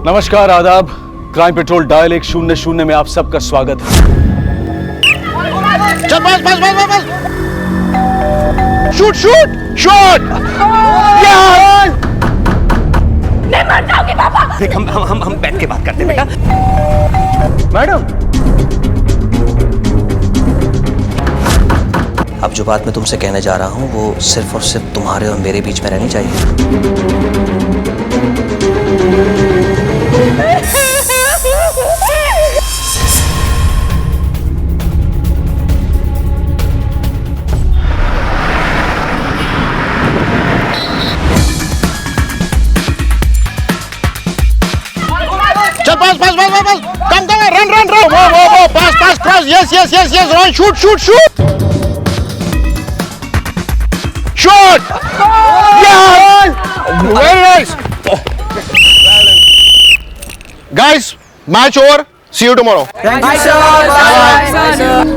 नमस्कार, आदाब। Crime petrol dial 100 में आप सबका स्वागत है। चल बस बस बस बस शूट शूट शूट। नहीं मर जाओगे पापा। देख हम बैठ के बात करते हैं बेटा। मैडम, अब जो बात मैं तुमसे कहने जा रहा हूँ वो सिर्फ और सिर्फ तुम्हारे और मेरे बीच में रहनी चाहिए। चल pass pass pass pass pass come come run run run वो pass pass cross yes yes yes yes run shoot shoot shoot shoot very nice guys match over see you tomorrow thank you sir.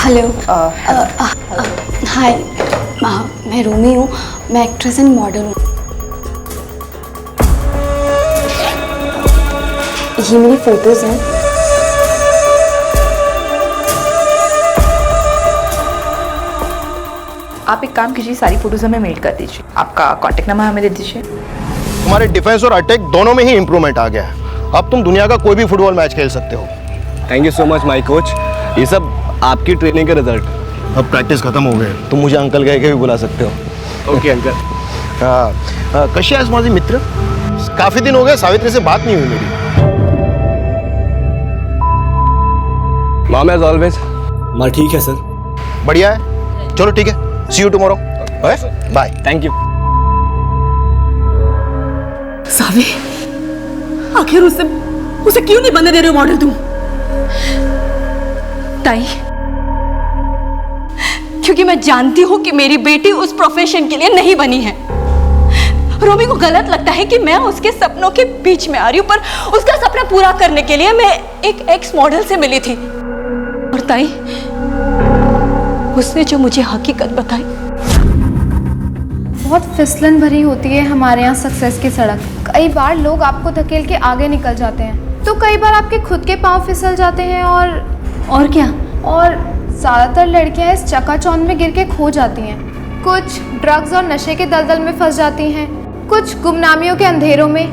Hello hi, मैं रूमी हूँ। मैं actress and model हूँ। ये मेरी photos हैं। आप एक काम कीजिए, सारी फोटोज हमें मेल कर दीजिए। आपका कांटेक्ट नंबर हमें दे दीजिए। तुम्हारे डिफेंस और अटैक दोनों में ही इंप्रूवमेंट आ गया है। अब तुम दुनिया का कोई भी फुटबॉल मैच खेल सकते हो। Thank you so much my coach. ये सब आपकी ट्रेनिंग का रिजल्ट। अब प्रैक्टिस खत्म हो गई, तुम मुझे अंकल कह के भी बुला सकते हो। Okay uncle. हाँ, कशी आहेस माझी मित्र? काफी दिन हो गए, सावित्री से बात नहीं हुई मेरी। Mom as always. माँ ठीक है सर। बढ़िया है, चलो ठीक है, see you tomorrow. Bye. Thank you. Savi, आखिर उसे क्यों नहीं बनने दे रहे हो मॉडल तुम? ताई, क्योंकि मैं जानती हूँ कि मेरी बेटी उस प्रोफेशन के लिए नहीं बनी है। रोमी को गलत लगता है कि मैं उसके सपनों के बीच में आ रही हूँ, पर उसका सपना पूरा करने के लिए मैं एक एक्स मॉडल से मिली थी। और ताई, उसने जो मुझे हकीकत बताई। बहुत फिसलन भरी होती है हमारे यहाँ सक्सेस की सड़क। कई बार लोग आपको धकेल के आगे निकल जाते हैं, तो कई बार आपके खुद के पाँव फिसल जाते हैं। और क्या? और ज़्यादातर लड़कियाँ इस चकाचौंध में गिर के खो जाती हैं। कुछ ड्रग्स और नशे के दलदल में फंस जाती हैं, कुछ गुमनामियों के अंधेरों में,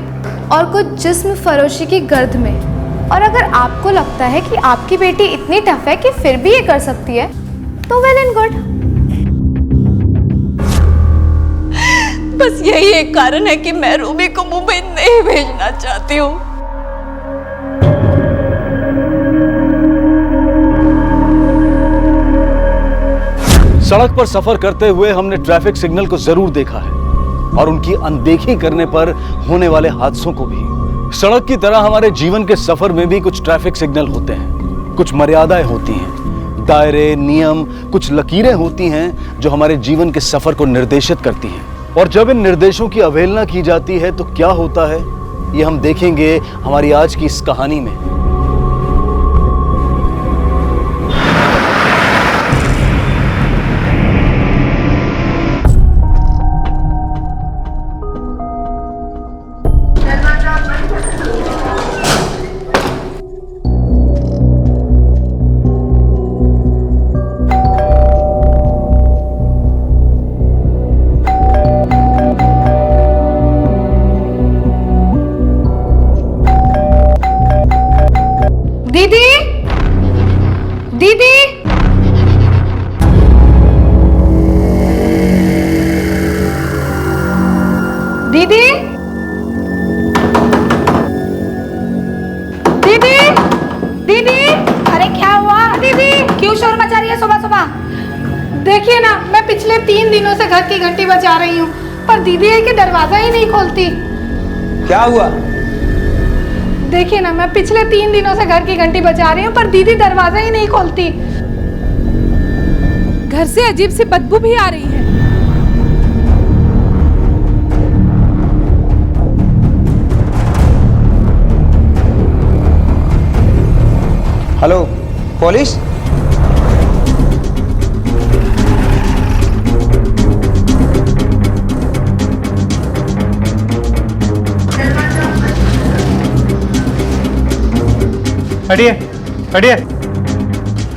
और कुछ जिस्म फरोशी की गर्द में। और अगर आपको लगता है कि आपकी बेटी इतनी टफ है कि फिर भी ये कर सकती है, तो वेल एंड गुड। बस यही एक कारण है कि मैं रूमी को मुंबई नहीं भेजना चाहती हूँ। सड़क पर सफर करते हुए हमने ट्रैफिक सिग्नल को जरूर देखा है और उनकी अनदेखी करने पर होने वाले हादसों को भी। सड़क की तरह हमारे जीवन के सफर में भी कुछ ट्रैफिक सिग्नल होते हैं, कुछ मर्यादाएं होती हैं, दायरे, नियम, कुछ लकीरें होती हैं जो हमारे जीवन के सफर को निर्देशित करती हैं। और जब इन निर्देशों की अवहेलना की जाती है तो क्या होता है, ये हम देखेंगे हमारी आज की इस कहानी में। दीदी, दीदी, दीदी, दीदी, दीदी, अरे क्या हुआ दीदी? क्यों शोर मचा रही है सुबह सुबह? देखिए ना, मैं पिछले 3 दिनों से घर की घंटी बजा रही हूँ, पर दीदी है कि दरवाजा ही नहीं खोलती। क्या हुआ? देखिए ना, मैं पिछले 3 दिनों से घर की घंटी बजा रही हूँ, पर दीदी दरवाजा ही नहीं खोलती। घर से अजीब सी बदबू भी आ रही है। Hello, police? हटिए, हटिए।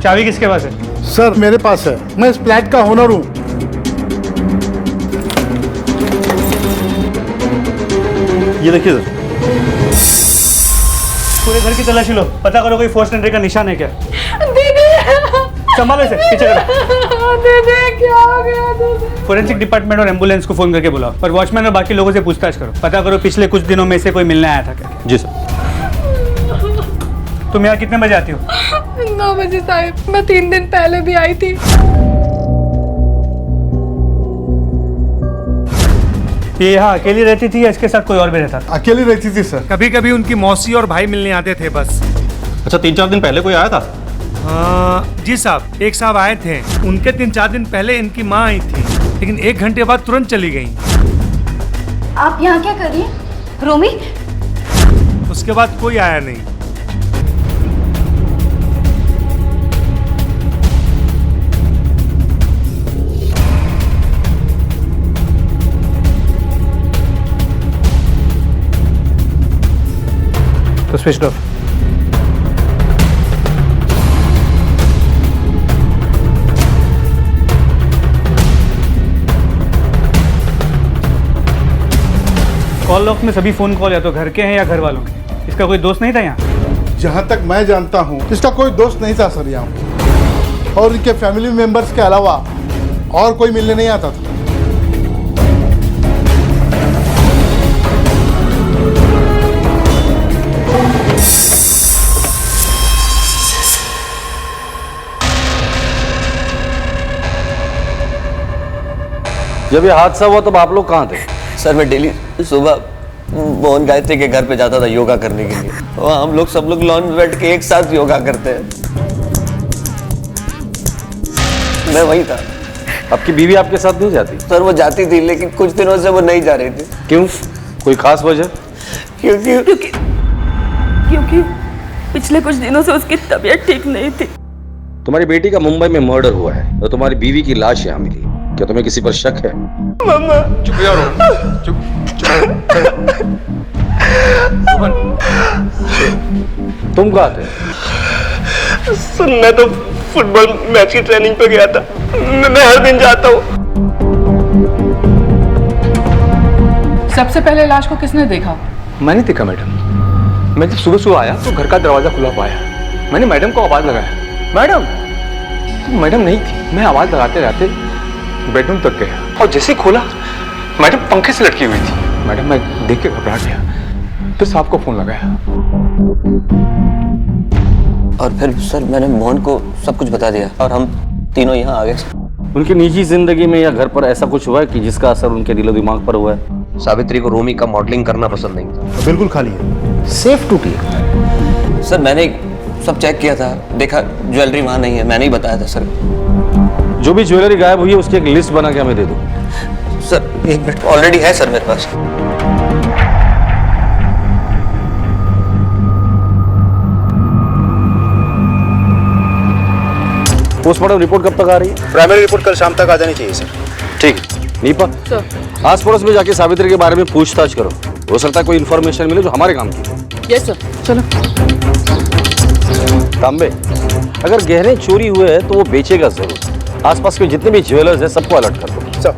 चाबी किसके पास है? सर मेरे पास है, मैं इस फ्लैट का ओनर हूँ। ये देखिए सर, पूरे घर की तलाशी लो, पता करो कोई फोर्स एंट्री का निशान है क्या। दीदी, संभालो इसे, पीछे करो। दीदी क्या हो गया दीदी? फोरेंसिक डिपार्टमेंट और एम्बुलेंस को फोन करके बुलाओ और वॉचमैन और बाकी लोगों से पूछताछ करो, पता करो पिछले कुछ दिनों में से कोई मिलने आया था क्या। जी सर। तुम यहाँ कितने बजे आती हो? 9 बजे साहब, मैं 3 दिन पहले भी आई थी। ये यहाँ अकेली रहती थी या इसके साथ कोई और भी रहता था? अकेली रहती थी सर। कभी कभी उनकी मौसी और भाई मिलने आते थे बस। अच्छा, 3-4 दिन पहले कोई आया था? जी साहब, एक साहब आए थे, उनके 3-4 दिन पहले इनकी माँ आई थी, लेकिन 1 घंटे बाद तुरंत चली गई। आप यहाँ क्या कर रही हैं? रोमी, उसके बाद कोई आया नहीं। तो स्विच ऑफ। कॉल लॉग में सभी फोन कॉल या तो घर के हैं या घर वालों के। इसका कोई दोस्त नहीं था यहाँ? जहाँ तक मैं जानता हूँ इसका कोई दोस्त नहीं था सर यहाँ, और इनके फैमिली मेंबर्स के अलावा और कोई मिलने नहीं आता था। जब ये हादसा हुआ तब आप लोग कहाँ थे? सर मैं डेली सुबह मोहन गायत्री के घर पे जाता था योगा करने के लिए। वहाँ हम लोग सब लोग लॉन में बैठ के एक साथ योगा करते हैं। मैं वही था। आपकी बीवी आपके साथ नहीं जाती? सर वो जाती थी, लेकिन कुछ दिनों से वो नहीं जा रही थी। क्यों? कोई खास वजह? क्योंकि पिछले कुछ दिनों से उसकी तबीयत ठीक नहीं थी। तुम्हारी बेटी का मुंबई में मर्डर हुआ है और तुम्हारी बीवी की लाश यहाँ मिली। क्या तुम्हें किसी पर शक है? मम्मा चुप यारो, चुप तुम कहाँ थे? सर मैं तो फुटबॉल मैच की ट्रेनिंग पे गया था। मैं हर दिन जाता हूँ। सबसे पहले लाश को किसने देखा? मैंने देखा मैडम। मैं जब सुबह सुबह आया तो घर का दरवाजा खुला पाया। मैंने मैडम को आवाज लगाया, मैडम। तो मैडम नहीं थी। मैं आवाज लगाते लगाते बेडरूम तक गया और जैसे ही खोला मैडम पंखे से लटकी हुई थी। मैडम मैं देख के घबरा गया, फिर साहब को फोन लगाया। और फिर सर मैंने मोहन को सब कुछ बता दिया और हम तीनों यहाँ आ गए। उनकी निजी जिंदगी में या घर पर ऐसा कुछ हुआ है कि जिसका असर उनके दिलो दिमाग पर हुआ है? सावित्री को रोमी का मॉडलिंग करना पसंद नहीं था। बिल्कुल खाली है, सेफ टूटी है। सर मैंने सब चेक किया था, देखा ज्वेलरी वहाँ नहीं है। मैंने ही बताया था सर। जो भी ज्वेलरी गायब हुई है उसकी एक लिस्ट बना के हमें दे दो। सर 1 मिनट, ऑलरेडी है सर मेरे पास। पोस्टमार्टम रिपोर्ट कब तक आ रही है? प्राइमरी रिपोर्ट कल शाम तक आ जानी चाहिए सर। ठीक है। नीपा, आस पड़ोस में जाके सावित्री के बारे में पूछताछ करो। हो सकता है कोई इन्फॉर्मेशन मिले जो हमारे काम की। यस सर, चलो। तांबे, अगर गहने चोरी हुए हैं तो वो बेचेगा जरूर। आसपास के जितने भी ज्वेलर्स हैं सबको अलर्ट कर दो। सर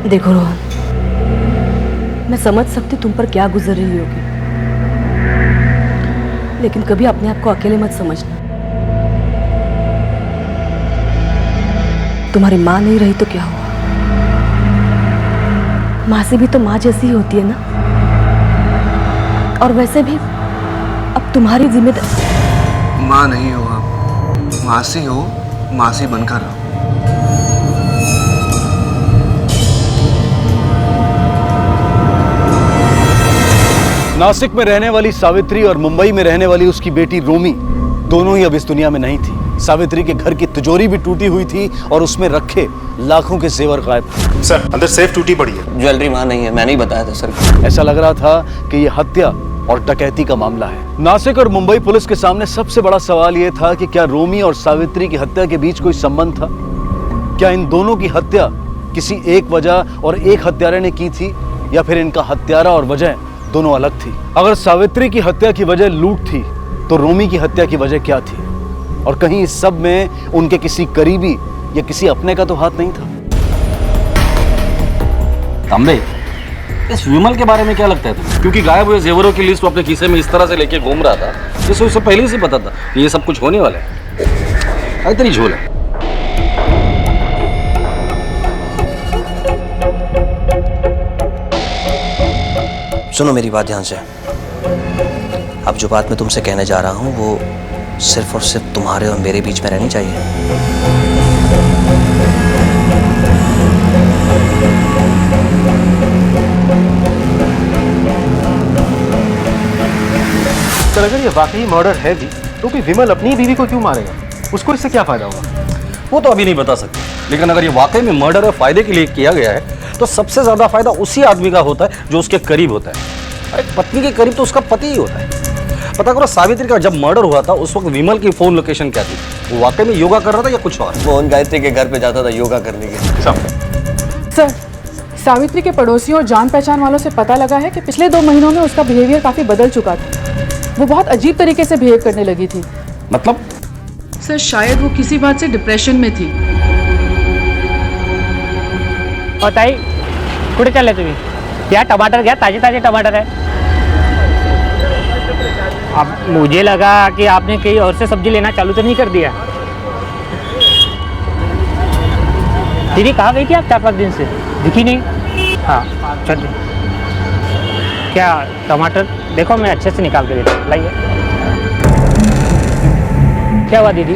देखो रोहन, मैं समझ सकती तुम पर क्या गुजर रही होगी, लेकिन कभी अपने आप को अकेले मत समझना। तुम्हारी माँ नहीं रही तो क्या हुआ, माँ से भी तो माँ जैसी ही होती है ना। और वैसे भी अब तुम्हारी जिम्मेदारी। माँ नहीं हो आप, मासी हो, मासी बनकर रहो। नासिक में रहने वाली सावित्री और मुंबई में रहने वाली उसकी बेटी रोमी दोनों ही अब इस दुनिया में नहीं थी। सावित्री के घर की तिजोरी भी टूटी हुई थी और उसमें रखे लाखों के जेवर गायब थे। सर अंदर सेफ टूटी पड़ी है। ज्वेलरी वहाँ नहीं है, मैंने ही बताया था सर। ऐसा लग रहा था कि ये हत्या और डकैती का मामला है। नासिक और मुंबई पुलिस के सामने सबसे बड़ा सवाल यह था कि क्या रोमी और सावित्री की हत्या के बीच कोई संबंध था? क्या इन दोनों की हत्या किसी एक वजह और एक हत्यारे ने की थी, या फिर इनका हत्यारा और वजह दोनों अलग थी? अगर सावित्री की हत्या की वजह लूट थी तो रोमी की हत्या की वजह क्या थी? और कहीं इस सब में उनके किसी करीबी या किसी अपने का तो हाथ नहीं था? तांबे, इस विमल के बारे में क्या लगता है तुम्हें? क्योंकि गायब हुए जेवरों की लिस्ट वो अपने खीसे में इस तरह से लेके घूम रहा था, जिससे उसे पहले से पता था कि ये सब कुछ होने वाला है। इतनी झोल है। सुनो मेरी बात ध्यान से। अब जो बात मैं तुमसे कहने जा रहा हूँ वो सिर्फ और सिर्फ तुम्हारे और मेरे बीच में रहनी चाहिए। सर अगर ये वाकई मर्डर है भी तो फिर विमल अपनी बीवी को क्यों मारेगा? उसको इससे क्या फायदा होगा? वो तो अभी नहीं बता सकते, लेकिन अगर ये वाकई में मर्डर और फायदे के लिए किया गया है तो सबसे ज्यादा फायदा उसी आदमी का होता है जो उसके करीब होता है। अरे पत्नी के करीब तो उसका पति ही होता है। पता करो सावित्री का जब मर्डर हुआ था उस वक्त विमल की फोन लोकेशन क्या थी? वो वाकई में योगा कर रहा था या कुछ और? मोहन गायत्री के घर पे जाता था योगा करने के लिए। सर, सावित्री के पड़ोसियों और जान पहचान वालों से पता लगा है कि पिछले 2 महीनों में उसका बिहेवियर काफी बदल चुका था। वो बहुत अजीब तरीके से बिहेव करने लगी थी। मतलब? सर शायद वो किसी बात से डिप्रेशन में थी। और ताई कुठे चालले तुम्ही? क्या टमाटर घ्या, ताजे ताजे टमाटर है। अब मुझे लगा कि आपने कहीं और से सब्जी लेना चालू तो नहीं कर दिया। दीदी कहाँ गई थी आप 4-5 दिन से? दिखी नहीं। हाँ चलिए। क्या टमाटर देखो मैं अच्छे से निकाल के देता हूँ, लाइए। क्या हुआ दीदी?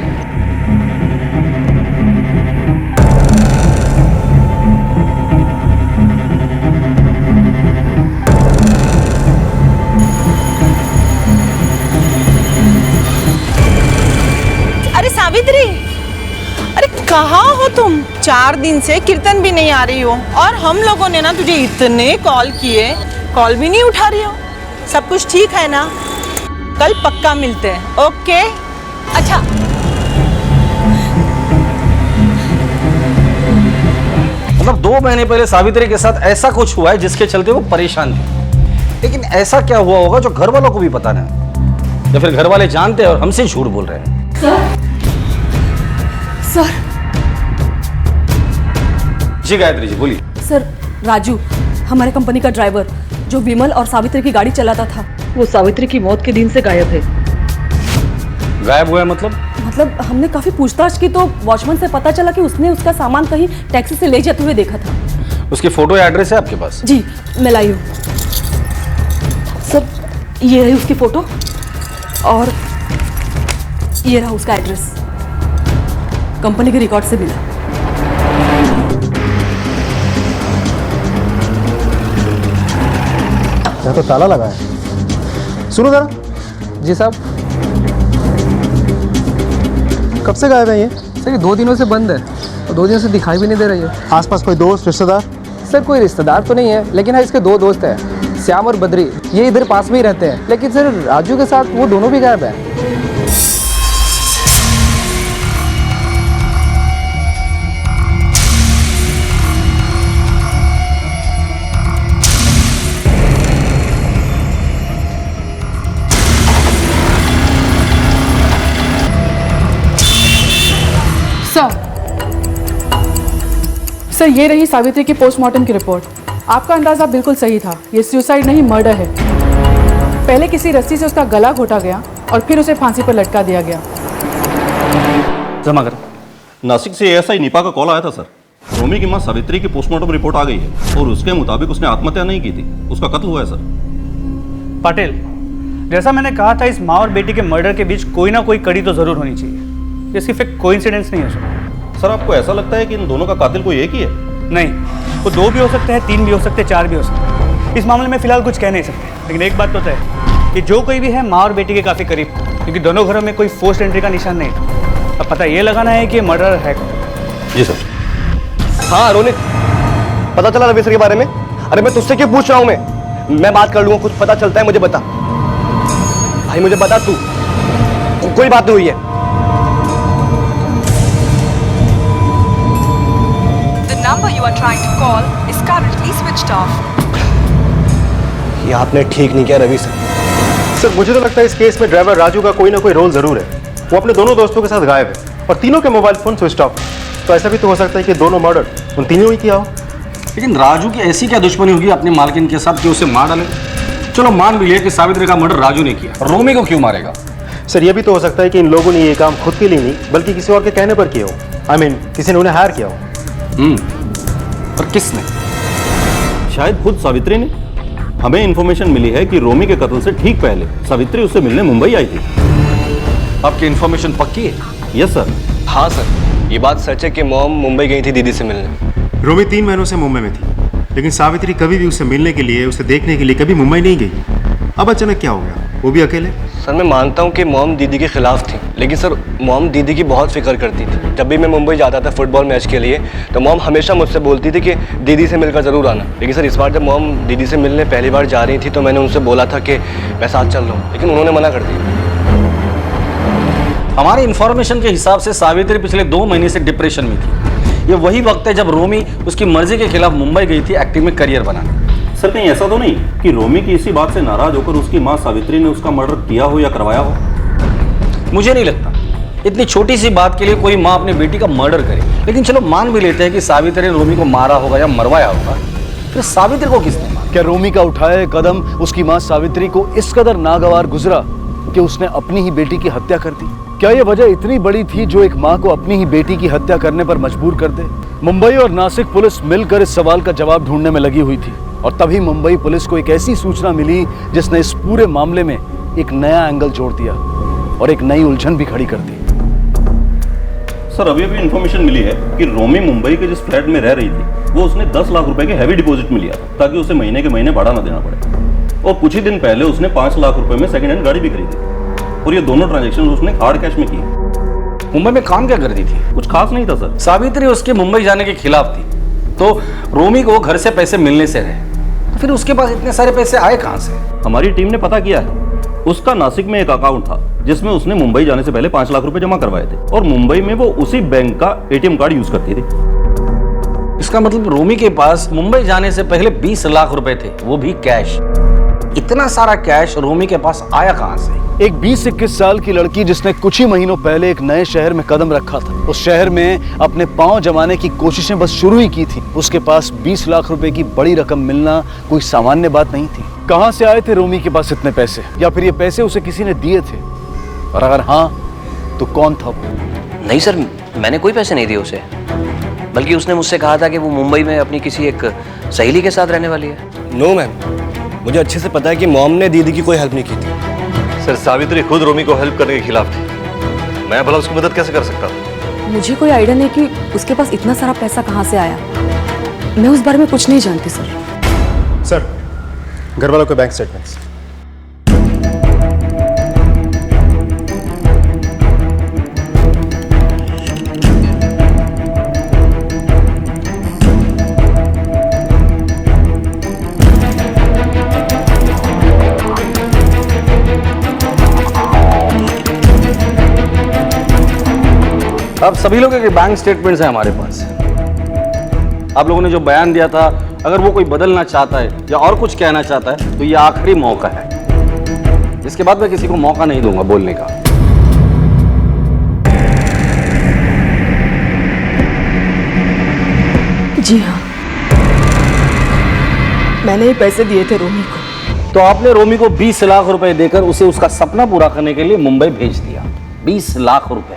अरे सावित्री, अरे कहाँ हो तुम? 4 दिन से कीर्तन भी नहीं आ रही हो और हम लोगों ने ना तुझे इतने कॉल किए, कॉल भी नहीं उठा रही हो। सब कुछ ठीक है ना? कल पक्का मिलते हैं, ओके? अच्छा मतलब 2 महीने पहले सावित्री के साथ ऐसा कुछ हुआ है जिसके चलते वो परेशान थी, लेकिन ऐसा क्या हुआ होगा जो घर वालों को भी पता नहीं, या फिर घर वाले जानते हैं और हमसे झूठ बोल रहे हैं? सर जी गायत्री जी बोलिए। सर, राजू हमारे कंपनी का ड्राइवर जो विमल और सावित्री की गाड़ी चलाता था, वो सावित्री की मौत के दिन से गायब है। गायब हुआ है मतलब? मतलब हमने काफी पूछताछ की तो वॉचमैन से पता चला कि उसने उसका सामान कहीं टैक्सी से ले जाते हुए देखा था। उसकी फोटो या एड्रेस है आपके पास? जी मैं लाई हूँ सर। ये रही उसकी फोटो और ये रहा उसका एड्रेस, कंपनी के रिकॉर्ड से मिला। यहाँ तो ताला लगा है। सुनो जरा। जी साहब। कब से गायब है ये? सर ये 2 दिनों से बंद है और 2 दिनों से दिखाई भी नहीं दे रही है। आसपास कोई दोस्त रिश्तेदार? सर कोई रिश्तेदार तो नहीं है, लेकिन हाँ इसके 2 दोस्त हैं, श्याम और बद्री। ये इधर पास में ही रहते हैं, लेकिन सर राजू के साथ वो दोनों भी गायब है। सर ये रही सावित्री की पोस्टमार्टम की रिपोर्ट। आपका अंदाजा बिल्कुल सही था, ये सुसाइड नहीं मर्डर है। पहले किसी रस्सी से उसका गला घोटा गया और फिर उसे फांसी पर लटका दिया गया। जमा कर। नासिक से एएसआई निपा का कॉल आया था सर। रोमी की मां सावित्री की पोस्टमार्टम रिपोर्ट आ गई है और उसके मुताबिक उसने आत्महत्या नहीं की थी, उसका कत्ल हुआ है सर। पाटिल, जैसा मैंने कहा था, इस माँ और बेटी के मर्डर के बीच कोई ना कोई कड़ी तो जरूर होनी चाहिए। ये सिर्फ एक कोइंसिडेंस नहीं हो सकता। सर आपको ऐसा लगता है कि इन दोनों का कातिल कोई एक ही है? नहीं, वो 2 भी हो सकते हैं, 3 भी हो सकते हैं, 4 भी हो सकते हैं। इस मामले में फिलहाल कुछ कह नहीं सकते, लेकिन एक बात तो तय है कि जो कोई भी है माँ और बेटी के काफी करीब, क्योंकि दोनों घरों में कोई फोर्स्ड एंट्री का निशान नहीं था। अब पता ये लगाना है कि मर्डर है कौन। जी सर। हाँ रोनित, पता चला रवि सर के बारे में? अरे मैं तुझसे क्यों पूछ रहा हूँ? मैं बात कर लूंगा, कुछ पता चलता है मुझे बता भाई, मुझे बता तू। कोई बात नहीं हुई है। The number you are trying to call is currently switched off. ये आपने ठीक नहीं किया रवि सर। सर मुझे तो लगता है इस केस में ड्राइवर राजू का कोई ना कोई रोल जरूर है। वो अपने दोनों दोस्तों के साथ गायब है और तीनों के मोबाइल फोन स्विच ऑफ। तो ऐसा भी तो हो सकता है कि दोनों मर्डर उन तीनों ही किया हो। लेकिन राजू की ऐसी क्या दुश्मनी होगी अपनी मालकिन के साथ कि उसे मार डाले? चलो मान भी लिया कि सावित्री का मर्डर राजू ने किया, रोमी को क्यों मारेगा? सर ये भी तो हो सकता है कि इन लोगों ने ये काम खुद के लिए नहीं बल्कि किसी और के कहने पर किया हो। I mean, किसी ने उन्हें हायर किया हो। पर किसने? शायद खुद सावित्री ने। हमें इंफॉर्मेशन मिली है कि रोमी के कत्ल से ठीक पहले सावित्री उससे मिलने मुंबई आई थी। आपकी इंफॉर्मेशन पक्की है? Yes sir. हाँ सर, ये बात सच है कि मॉम मुंबई गई थी दीदी से मिलने। रोमी 3 महीनों से मुंबई में थी, लेकिन सावित्री कभी भी उससे मिलने के लिए, उसे देखने के लिए कभी मुंबई नहीं गई। अब अचानक क्या हो गया, वो भी अकेले? सर मैं मानता हूँ कि मॉम दीदी के खिलाफ थी, लेकिन सर मॉम दीदी की बहुत फिक्र करती थी। जब भी मैं मुंबई जाता था फुटबॉल मैच के लिए तो मॉम हमेशा मुझसे बोलती थी कि दीदी से मिलकर ज़रूर आना। लेकिन सर इस बार जब मॉम दीदी से मिलने पहली बार जा रही थी तो मैंने उनसे बोला था कि मैं साथ चल रहा हूँ, लेकिन उन्होंने मना कर दिया। हमारी इंफॉर्मेशन के हिसाब से सावित्री पिछले 2 महीने से डिप्रेशन में थी। ये वही वक्त है जब रोमी उसकी मर्जी के खिलाफ मुंबई गई थी एक्टिंग में करियर बनाने। सर कहीं ऐसा तो नहीं कि रोमी की इसी बात से नाराज होकर उसकी मां सावित्री ने उसका मर्डर किया हो या करवाया हो? मुझे नहीं लगता इतनी छोटी सी बात के लिए कोई माँ अपनी बेटी का मर्डर करे। लेकिन चलो मान भी लेते हैं कि सावित्री ने रोमी को मारा होगा या मरवाया होगा, फिर सावित्री को किसने मारा? क्या रोमी का उठाया कदम उसकी मां सावित्री को इस कदर नागवार गुजरा कि उसने अपनी ही बेटी की हत्या कर दी? क्या यह वजह इतनी बड़ी थी जो एक मां को अपनी ही बेटी की हत्या करने पर मजबूर कर दे? मुंबई और नासिक पुलिस मिलकर इस सवाल का जवाब ढूंढने में लगी हुई थी और तभी मुंबई पुलिस को एक ऐसी सूचना मिली जिसने इस पूरे मामले में एक नया एंगल जोड़ दिया और एक नई उलझन भी खड़ी कर दी। सर अभी अभी इंफॉर्मेशन मिली है कि रोमी मुंबई के जिस फ्लैट में रह रही थी वो उसने 10 लाख रुपए के हैवी डिपॉजिट में लिया था ताकि उसे महीने के महीने भाड़ा ना देना पड़े। और कुछ ही दिन पहले उसने 5 लाख रुपए में सेकंड हैंड गाड़ी भी खरीदी और ये दोनों ट्रांजैक्शन उसने हार्ड कैश में किए। मुंबई में काम क्या कर रही थी? कुछ खास नहीं था सर। सावित्री उसके मुंबई जाने के खिलाफ थी तो रोमी को घर से पैसे मिलने से रहे, तो फिर उसके पास इतने सारे पैसे आए कहां से? हमारी टीम ने पता किया है, उसका नासिक में एक अकाउंट था जिसमें उसने मुंबई जाने से पहले 5 लाख रुपए जमा करवाए थे और मुंबई में वो उसी बैंक का एटीएम कार्ड यूज करती थी। इसका मतलब रोमी के पास मुंबई जाने से पहले 20 लाख रुपए थे, वो भी कैश। इतना सारा कैश रोमी के पास आया कहां से? एक 20-21 साल की लड़की जिसने कुछ ही महीनों पहले एक नए शहर में कदम रखा था, उस शहर में अपने पांव जमाने की कोशिशें बस शुरू ही की थी। उसके पास 20 लाख रुपए की बड़ी रकम मिलना कोई सामान्य बात नहीं थी। कहां से आए थे रोमी के पास इतने पैसे, या फिर ये पैसे उसे किसी ने दिए थे, और अगर हाँ तो कौन था वो? नहीं सर, मैंने कोई पैसे नहीं दिए उसे, बल्कि उसने मुझसे कहा था कि वो मुंबई में अपनी किसी एक सहेली के साथ रहने वाली है। नो मैम, मुझे अच्छे से पता है कि मॉम ने दीदी की कोई हेल्प नहीं की थी। सर सावित्री खुद रोमी को हेल्प करने के खिलाफ थी, मैं भला उसकी मदद कैसे कर सकता था? मुझे कोई आइडिया नहीं कि उसके पास इतना सारा पैसा कहाँ से आया। मैं उस बारे में कुछ नहीं जानती सर। सर घर वालों के बैंक स्टेटमेंट्स। अब सभी लोगों के बैंक स्टेटमेंट्स हैं हमारे पास। आप लोगों ने जो बयान दिया था, अगर वो कोई बदलना चाहता है या और कुछ कहना चाहता है तो ये आखिरी मौका है। इसके बाद मैं किसी को मौका नहीं दूंगा बोलने का। जी हाँ, मैंने ही पैसे दिए थे रोमी को। तो आपने रोमी को 20 लाख रुपए देकर उसे उसका सपना पूरा करने के लिए मुंबई भेज दिया। 20 लाख रुपए,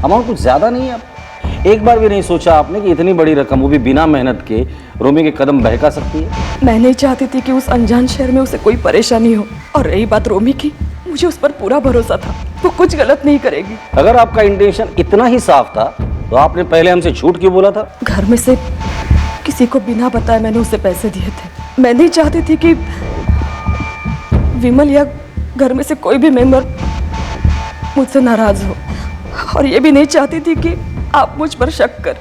अमाउंट कुछ ज्यादा नहीं है? एक बार भी नहीं सोचा आपने कि इतनी बड़ी रकम, वो भी बिना मेहनत के, रोमी के कदम बहका सकती है? मैं नहीं चाहती थी कि उस अनजान शहर में उसे कोई परेशानी हो। और रही बात रोमी की, मुझे उस पर पूरा भरोसा था, वो कुछ गलत नहीं करेगी। अगर आपका इंटेंशन इतना ही साफ था तो आपने पहले हमसे झूठ क्यों बोला था? घर में से किसी को बिना बताए मैंने उसे पैसे दिए थे। मैं नहीं चाहती थी कि विमल या घर में से कोई भी मेंबर मुझसे नाराज हो, और ये भी नहीं चाहती थी कि आप मुझ पर शक कर।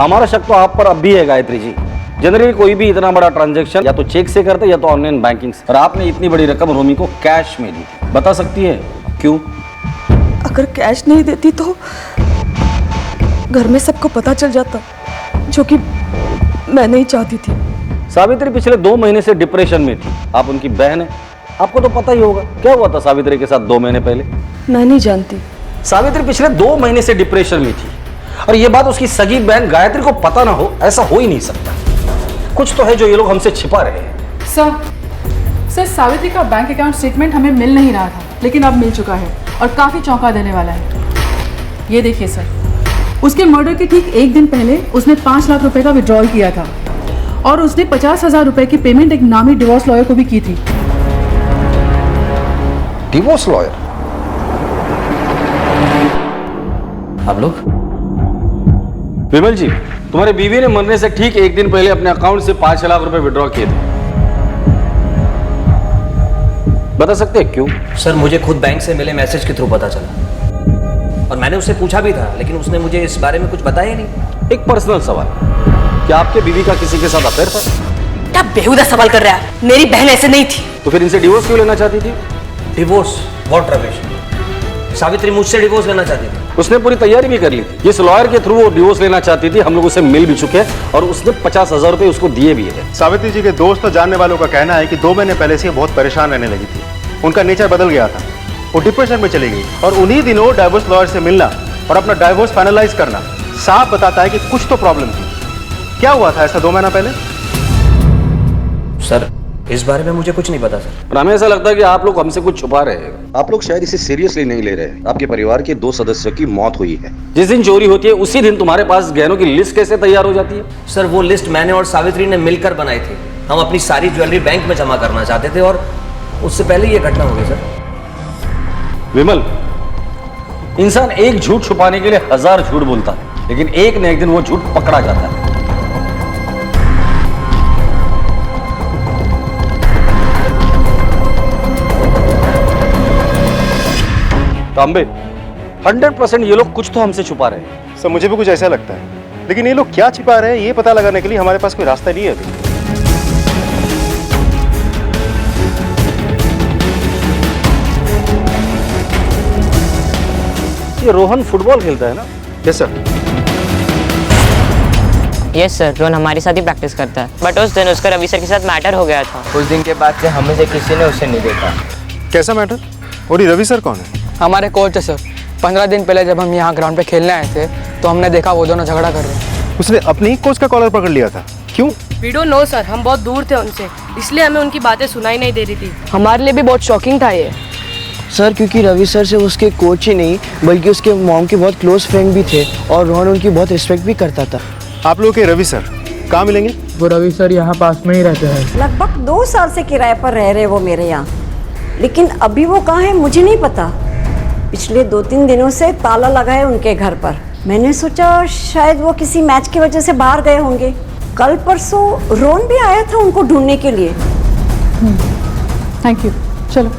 हमारा शक तो आप पर अब भी है गायत्री जी। जनरली कोई भी इतना बड़ा ट्रांजैक्शन या तो चेक से करते या तो ऑनलाइन बैंकिंग से, और आपने इतनी बड़ी रकम रोमी को कैश में दी। बता सकती है क्यों? अगर कैश नहीं देती तो घर में सबको पता चल जाता, जो कि मैं नहीं चाहती थी। सावित्री पिछले 2 महीने से डिप्रेशन में थी। आप उनकी बहन है, आपको तो पता ही होगा क्या हुआ था सावित्री के साथ 2 महीने पहले। मैं नहीं जानती। सावित्री पिछले 2 महीने से डिप्रेशन में थी, और यह बात उसकी सगी बहन गायत्री को पता ना हो, ऐसा हो ही नहीं सकता। कुछ तो है जो ये लोग हमसे छिपा रहे हैं। सर, सावित्री का बैंक अकाउंट स्टेटमेंट हमें मिल नहीं रहा था, लेकिन अब मिल चुका है और काफी चौंका देने वाला है। ये देखिए सर, उसके मर्डर के ठीक 1 दिन पहले उसने 5 लाख रुपए का विड्रॉल किया था, और उसने 50,000 रुपए की पेमेंट एक नामी डिवोर्स लॉयर को भी की थी। Divorce lawyer? आप लोग? विमल जी, तुम्हारे बीवी ने मरने से ठीक 1 दिन पहले अपने अकाउंट से 5 लाख रुपए विड्रॉ किए थे। बता सकते हैं क्यों? सर, मुझे खुद बैंक से मिले मैसेज के थ्रू पता चला, और मैंने उससे पूछा भी था, लेकिन उसने मुझे इस बारे में कुछ बताया ही नहीं। एक पर्सनल सवाल, क्या आपके बीवी का किसी के साथ अफेयर था? क्या बेहुदा सवाल कर रहा है? मेरी बहन ऐसे नहीं थी। तो फिर इनसे डिवोर्स क्यों लेना चाहती थी? डिवोर्स? व्हाट रमेश? सावित्री मुझसे डिवोर्स लेना चाहती थी। उसने पूरी तैयारी भी कर ली थी। जिस लॉयर के थ्रू वो डिवोर्स लेना चाहती थी, हम लोग उसे मिल भी चुके हैं, और उसने 50,000 रुपए उसको दिए भी है। सावित्री जी के दोस्त और जानने वालों का कहना है कि 2 महीने पहले से बहुत परेशान रहने लगी थी। उनका नेचर बदल गया था, वो डिप्रेशन में चली गई, और उन्हीं दिनों डाइवोर्स लॉयर से मिलना और अपना डाइवोर्स फाइनलाइज करना साफ बताता है कि कुछ तो प्रॉब्लम थी। क्या हुआ था ऐसा 2 महीना पहले? सर, इस बारे में मुझे कुछ नहीं पता सर। पर हमें ऐसा लगता है कि आप लोग हमसे कुछ छुपा रहे हैं। आप लोग शायद इसे सीरियसली नहीं ले रहे। आपके परिवार के 2 सदस्यों की मौत हुई है। जिस दिन चोरी होती है उसी दिन तुम्हारे पास गहनों की लिस्ट कैसे तैयार हो जाती है? सर, वो लिस्ट मैंने और सावित्री ने मिलकर बनाई थी। हम अपनी सारी ज्वेलरी बैंक में जमा करना चाहते थे, और उससे पहले ये घटना हो गई सर। विमल, इंसान एक झूठ छुपाने के लिए 1000 झूठ बोलता है, लेकिन एक न एक दिन वो झूठ पकड़ा जाता है। तांबे, 100% ये लोग कुछ तो हमसे छुपा रहे हैं। सर, मुझे भी कुछ ऐसा लगता है, लेकिन ये लोग क्या छिपा रहे हैं ये पता लगाने के लिए हमारे पास कोई रास्ता नहीं है अभी। ये रोहन फुटबॉल खेलता है ना? Yes sir. Yes sir, Rohan हमारे साथ ही प्रैक्टिस करता है, बट उस दिन उसका रवि सर के साथ मैटर हो गया था। उस दिन के बाद से हमें से किसी ने उसे नहीं देखा। कैसा मैटर? और ये रवि सर कौन है? हमारे कोच है सर। 15 दिन पहले जब हम यहाँ ग्राउंड पे खेलने आए थे तो हमने देखा वो दोनों झगड़ा कर रहे हैं। उसने अपने ही कोच का कॉलर पकड़ लिया था, क्यों? वी डोंट नो सर, हम बहुत दूर थे उनसे, इसलिए हमें उनकी बातें सुनाई नहीं दे रही थी। हमारे लिए भी बहुत शॉकिंग था ये सर, क्योंकि रवि सर से उसके कोच ही नहीं बल्कि उसके मॉम के बहुत क्लोज फ्रेंड भी थे, और रोहन उनकी बहुत रिस्पेक्ट भी करता था। आप लोग के रवि सर कहाँ मिलेंगे? वो रवि सर यहाँ पास में ही रहते हैं। लगभग 2 साल से किराए पर रह रहे वो मेरे यहाँ, लेकिन अभी वो कहाँ है मुझे नहीं पता। पिछले 2-3 दिनों से ताला लगा है उनके घर पर। मैंने सोचा शायद वो किसी मैच की वजह से बाहर गए होंगे। कल परसों रोहन भी आया था उनको ढूंढने के लिए। Thank you. चलो।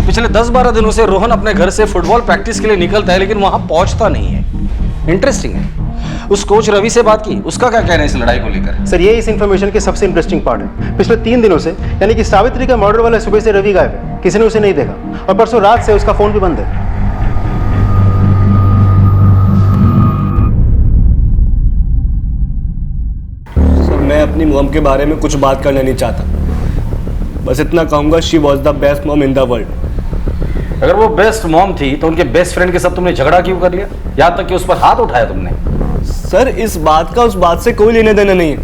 पिछले 10-12 दिनों से रोहन अपने घर से फुटबॉल प्रैक्टिस के लिए निकलता है, लेकिन वहां पहुंचता नहीं है। इंटरेस्टिंग है। उस कोच रवि से बात की, उसका क्या कहना है इस लड़ाई को लेकर? सर, ये इस इन्फॉर्मेशन के सबसे इंटरेस्टिंग पार्ट है। पिछले 3 दिनों से, यानी कि सावित्री का मर्डर वाले सुबह से रवि गायब है, किसी ने उसे नहीं देखा, और परसों रात से उसका फोन भी बंद है। सर, मैं अपनी मॉम के बारे में कुछ बात करना नहीं चाहता, बस इतना कहूंगा, she was the best mom in the world. अगर वो बेस्ट मॉम थी तो उनके बेस्ट फ्रेंड के साथ तुमने झगड़ा क्यों कर लिया? यहाँ तक कि उस पर हाथ उठाया तुमने। सर इस बात का उस बात से कोई लेना देना नहीं है,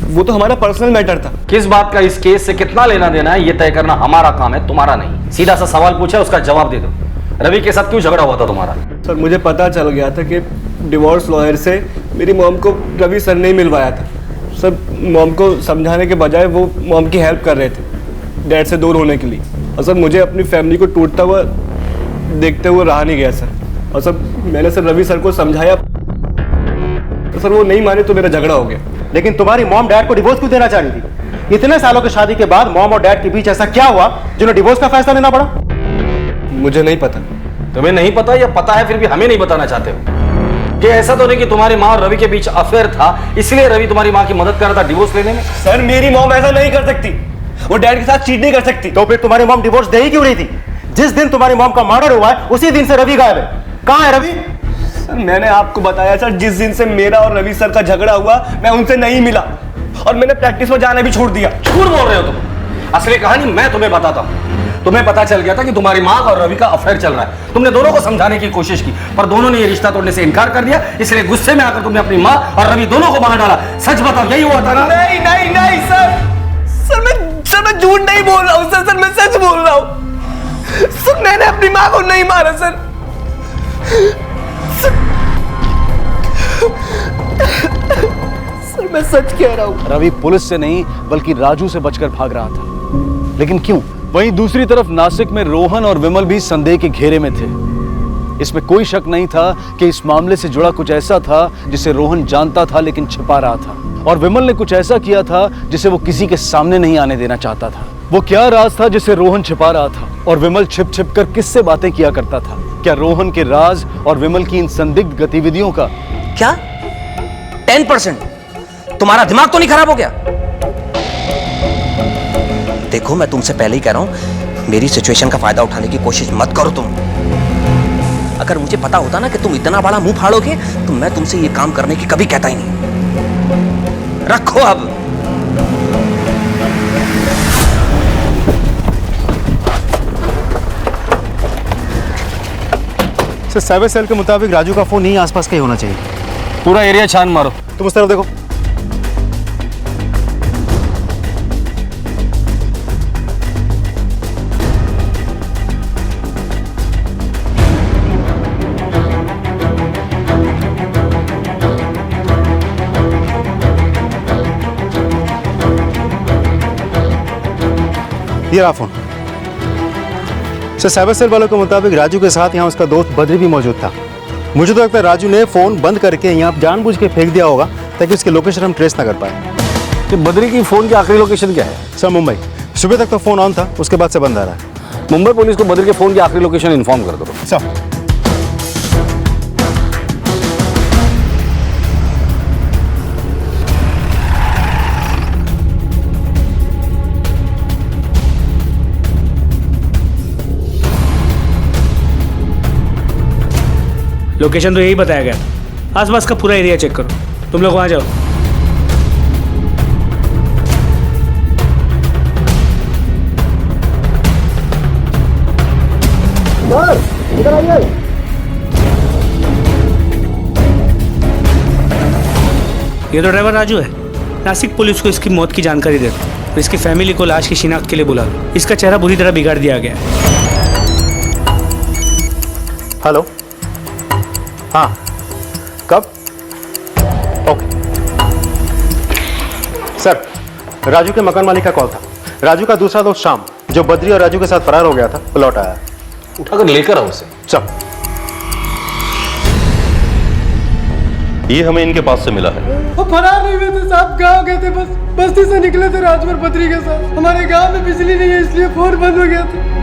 वो तो हमारा पर्सनल मैटर था। किस बात का इस केस से कितना लेना देना है ये तय करना हमारा काम है, तुम्हारा नहीं। सीधा सा सवाल पूछा, उसका जवाब दे दो। रवि के साथ क्यों झगड़ा हुआ था तुम्हारा? सर मुझे पता चल गया था कि डिवोर्स लॉयर से मेरी मॉम को रवि सर ने ही मिलवाया था। सर मॉम को समझाने के बजाय वो मॉम की हेल्प कर रहे थे डैड से दूर होने के लिए। और सर मुझे अपनी फैमिली को टूटता हुआ देखते हुए रहा नहीं गया सर। और सर मैंने सर रवि सर को समझाया तो सर वो नहीं माने तो मेरा झगड़ा हो गया। लेकिन तुम्हारी मॉम डैड को डिवोर्स क्यों देना चाह रही थी? इतने सालों की शादी के बाद मॉम और डैड के बीच ऐसा क्या हुआ जिन्हें डिवोर्स का फैसला लेना पड़ा? मुझे नहीं पता। तुम्हें नहीं पता या पता है फिर भी हमें नहीं बताना चाहते हो? कि ऐसा तो नहीं कि तुम्हारी माँ और रवि के बीच अफेयर था इसलिए रवि तुम्हारी माँ की मदद कर रहा था डिवोर्स लेने में? सर मेरी मॉम ऐसा नहीं कर सकती, वो डैड के साथ चीट नहीं कर सकती। तो फिर तुम्हारी मॉम डिवोर्स दे ही क्यों रही थी? जिस दिन तुम्हारी मॉम का मर्डर हुआ है उसी दिन से रवि गायब है। कहाँ है रवि? सर मैंने आपको बताया सर, जिस दिन से मेरा और रवि सर का झगड़ा हुआ मैं उनसे नहीं मिला और मैंने प्रैक्टिस में जाना भी छोड़ दिया। झूठ बोल रहे हो तुम। असली कहानी मैं तुम्हें बताता हूँ। तुम्हें पता चल गया था कि तुम्हारी माँ और रवि का अफेयर चल रहा है। तुमने दोनों को समझाने की कोशिश की पर दोनों ने ये रिश्ता तोड़ने से इनकार कर दिया, इसलिए गुस्से में आकर तुमने अपनी माँ और रवि दोनों को मार डाला। सच बताओ यही हुआ था ना? नहीं नहीं नहीं सर मैं झूठ नहीं बोल रहा हूँ सर मैं सच बोल रहा हूँ सर। मैंने अपनी माँ को नहीं मारा सर। सर मैं सच कह रहा हूँ। रवि पुलिस से नहीं बल्कि राजू से बचकर भाग रहा था, लेकिन क्यों? वहीं दूसरी तरफ नासिक में रोहन और विमल भी संदेह के घेरे में थे। इसमें कोई शक नहीं था कि इस मामले से जुड़ा कुछ ऐसा था जिसे रोहन जानता था लेकिन छिपा रहा था, और विमल ने कुछ ऐसा किया था जिसे वो किसी के सामने नहीं आने देना चाहता था। वो क्या राज था जिसे रोहन छिपा रहा था, और विमल छिप छिप कर किससे बातें किया करता था? क्या रोहन के राज और विमल की इन संदिग्ध गतिविधियों का क्या 10%? तुम्हारा दिमाग तो नहीं खराब हो गया? देखो मैं तुमसे पहले ही कह रहा हूं, मेरी सिचुएशन का फायदा उठाने की कोशिश मत करो तुम। अगर मुझे पता होता ना कि तुम इतना बड़ा मुंह फाड़ोगे तो मैं तुमसे ये काम करने की कभी कहता ही नहीं। रखो अब। सर साइबर सेल के मुताबिक राजू का फोन यहीं आसपास का ही होना चाहिए। पूरा एरिया छान मारो। तुम उस तरफ देखो। ये रहा फोन। सर साइबर सेल वालों के मुताबिक राजू के साथ यहाँ उसका दोस्त बद्री भी मौजूद था। मुझे तो लगता है राजू ने फोन बंद करके यहाँ जानबूझ के फेंक दिया होगा ताकि उसकी लोकेशन हम ट्रेस ना कर पाए। तो बद्री की फोन की आखिरी लोकेशन क्या है? सर मुंबई। सुबह तक तो फोन ऑन था, उसके बाद से बंद आ रहा है। मुंबई पुलिस को बद्री के फोन की आखिरी लोकेशन इन्फॉर्म कर दो। सर लोकेशन तो यही बताया गया था। आसपास का पूरा एरिया चेक करो। तुम लोग वहां जाओ। इधर आइए। ये तो ड्राइवर राजू है। नासिक पुलिस को इसकी मौत की जानकारी दे दो। इसकी फैमिली को लाश की शिनाख्त के लिए बुला लो। इसका चेहरा बुरी तरह बिगाड़ दिया गया है। हेलो, हाँ कब? ओके सर, राजू के मकान मालिक का कॉल था। राजू का दूसरा दोस्त शाम जो बद्री और राजू के साथ फरार हो गया था वो लौट आया। उठाकर लेकर आओ उसे। चल। ये हमें इनके पास से मिला है। वो फरार नहीं हुए थे साहब, गाँव गए थे, बस बस्ती से निकले थे राजू और बद्री के साथ। हमारे गांव में बिजली नहीं है इसलिए फोन बंद हो गया था।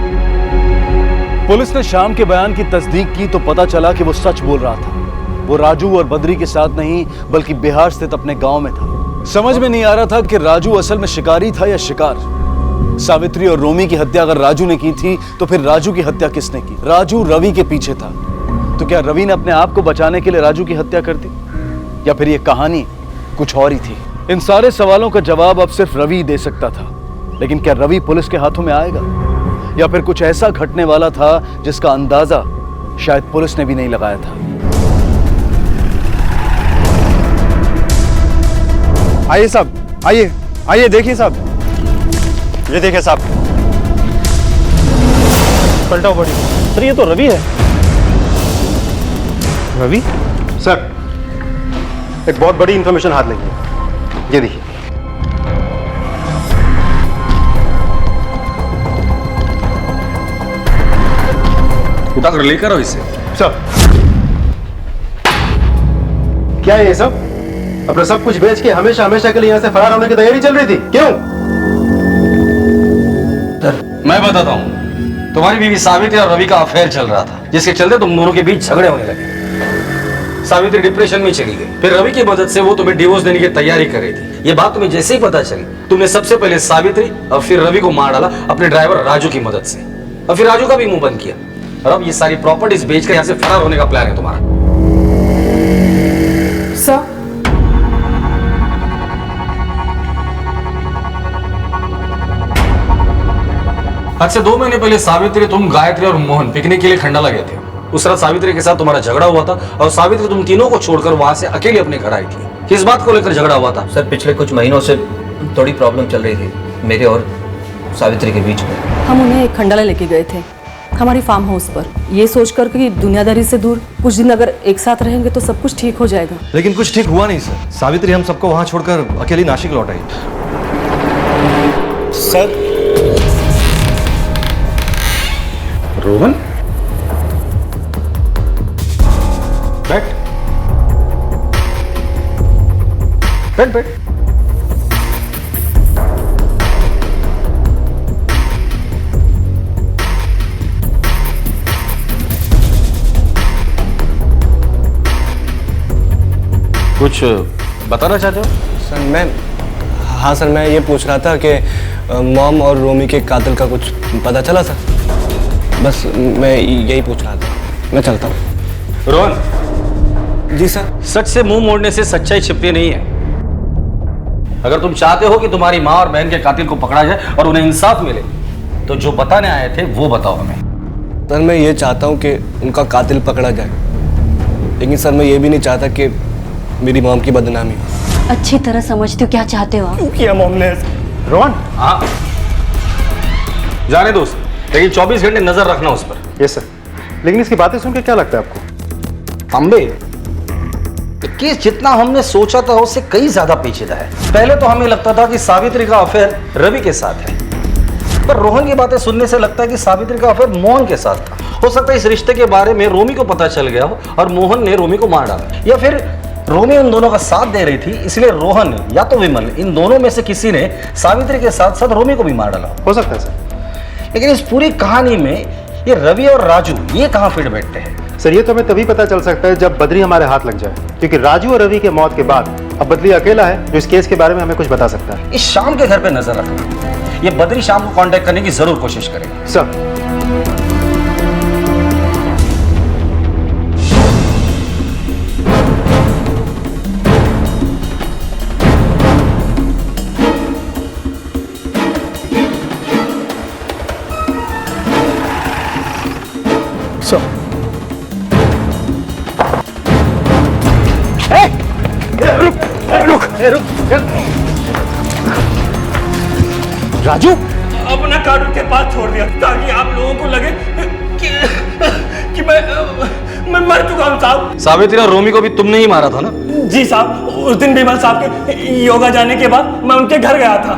पुलिस ने शाम के बयान की तस्दीक की तो पता चला कि वो सच बोल रहा था। वो राजू और बद्री के साथ नहीं बल्कि बिहार स्थित अपने गांव में था। समझ में नहीं आ रहा था कि राजू असल में शिकारी था या शिकार। सावित्री और रोमी की हत्या अगर राजू ने की थी तो फिर राजू की हत्या किसने की? राजू रवि के पीछे था, तो क्या रवि ने अपने आप को बचाने के लिए राजू की हत्या कर दी, या फिर ये कहानी कुछ और ही थी? इन सारे सवालों का जवाब अब सिर्फ रवि दे सकता था। लेकिन क्या रवि पुलिस के हाथों में आएगा, या फिर कुछ ऐसा घटने वाला था जिसका अंदाजा शायद पुलिस ने भी नहीं लगाया था? आइए साहब, आइए आइए, देखिए साहब, ये देखिए साहब। पलटाओ बॉडी। सर ये तो रवि है। रवि? सर एक बहुत बड़ी इंफॉर्मेशन हाथ लगी है, ये देखिए। उठाकर लेकर आओ इसे। सर क्या है ये सब? अपना सब कुछ बेच के हमेशा हमेशा के लिए यहाँ से फरार होने की तैयारी चल रही थी, क्यों? मैं बताता हूँ, तुम्हारी बीवी सावित्री और रवि का अफेयर चल रहा था, जिसके चलते तुम दोनों के बीच झगड़े होने लगे। सावित्री डिप्रेशन में चली गई, फिर रवि की मदद से वो तुम्हें डिवोर्स देने की तैयारी कर रही थी। ये बात तुम्हें जैसे ही पता चली, तुमने सबसे पहले सावित्री और फिर रवि को मार डाला अपने ड्राइवर राजू की मदद से, और फिर राजू का भी मुंह बंद किया। और अब ये सारी प्रॉपर्टीज बेचकर यहाँ से फरार होने का प्लान है तुम्हारा। सर आज से 2 महीने पहले सावित्री, तुम, गायत्री और मोहन पिकनिक के लिए खंडाला गए थे। उस रात सावित्री के साथ तुम्हारा झगड़ा हुआ था और सावित्री तुम तीनों को छोड़कर वहां से अकेले अपने घर आई थी। किस बात को लेकर झगड़ा हुआ था? सर पिछले कुछ महीनों से थोड़ी प्रॉब्लम चल रही थी मेरे और सावित्री के बीच में। हम उन्हें एक खंडाला लेके गए थे हमारी फार्म हाउस पर, ये सोचकर कि दुनियादारी से दूर कुछ दिन अगर एक साथ रहेंगे तो सब कुछ ठीक हो जाएगा। लेकिन कुछ ठीक हुआ नहीं सर। सावित्री हम सबको वहां छोड़कर अकेली नासिक लौट आई। सर रोहन, बैठ बैठ बैठ। कुछ बताना चाहते हो? सर हाँ सर, मैं ये पूछ रहा था कि मॉम और रोमी के कातिल का कुछ पता चला सर? बस मैं यही पूछ रहा था, मैं चलता हूँ। रोहन। जी सर। सच से मुंह मोड़ने से सच्चाई छिपती नहीं है। अगर तुम चाहते हो कि तुम्हारी माँ और बहन के कातिल को पकड़ा जाए और उन्हें इंसाफ मिले, तो जो बताने आए थे वो बताओ हमें। सर मैं ये चाहता हूँ कि उनका कातिल पकड़ा जाए, लेकिन सर मैं ये भी नहीं चाहता कि मेरी मॉम की बदनामी हो। अच्छी तरह समझते हो क्या चाहते हो आप? क्यों किया मॉम ने? रोहन। हाँ जाने दोस्त, लेकिन 24 घंटे नजर रखना उस पर। Yes sir. लेकिन इसकी बातें सुन के क्या लगता है आपको? अम्बे, केस जितना हमने सोचा था उससे कई ज्यादा पेचीदा है। पहले तो हमें लगता था कि सावित्री का अफेयर रवि के साथ है, पर रोहन की बातें सुनने से लगता है कि सावित्री का अफेयर मोहन के साथ था। हो सकता है इस रिश्ते के बारे में रोमी को पता चल गया हो और मोहन ने रोमी को मार डाला, या फिर रोमी उन दोनों का साथ दे रही थी, इसलिए रोहन या तो विमल, इन दोनों में से किसी ने सावित्री के साथ साथ रोमी को भी मार डाला। हो सकता है सर। लेकिन इस पूरी कहानी में ये रवि और राजू ये कहाँ फिट बैठते हैं? सर ये तो हमें तभी पता चल सकता है जब बद्री हमारे हाथ लग जाए, क्योंकि राजू और रवि के मौत के बाद अब बद्री अकेला है जो इस केस के बारे में हमें कुछ बता सकता है। इस शाम के घर पे नजर रखना। ये बद्री शाम को कांटेक्ट करने की जरूर कोशिश करेगा। सर राजू, अपना कार्ड उनके पास छोड़ दिया ताकि आप लोगों को लगे कि मैं मर चुका हूं साहब। सावित्री और रोमी को भी तुमने ही मारा था ना? जी साहब, उस दिन विमल साहब के योगा जाने के बाद मैं उनके घर गया था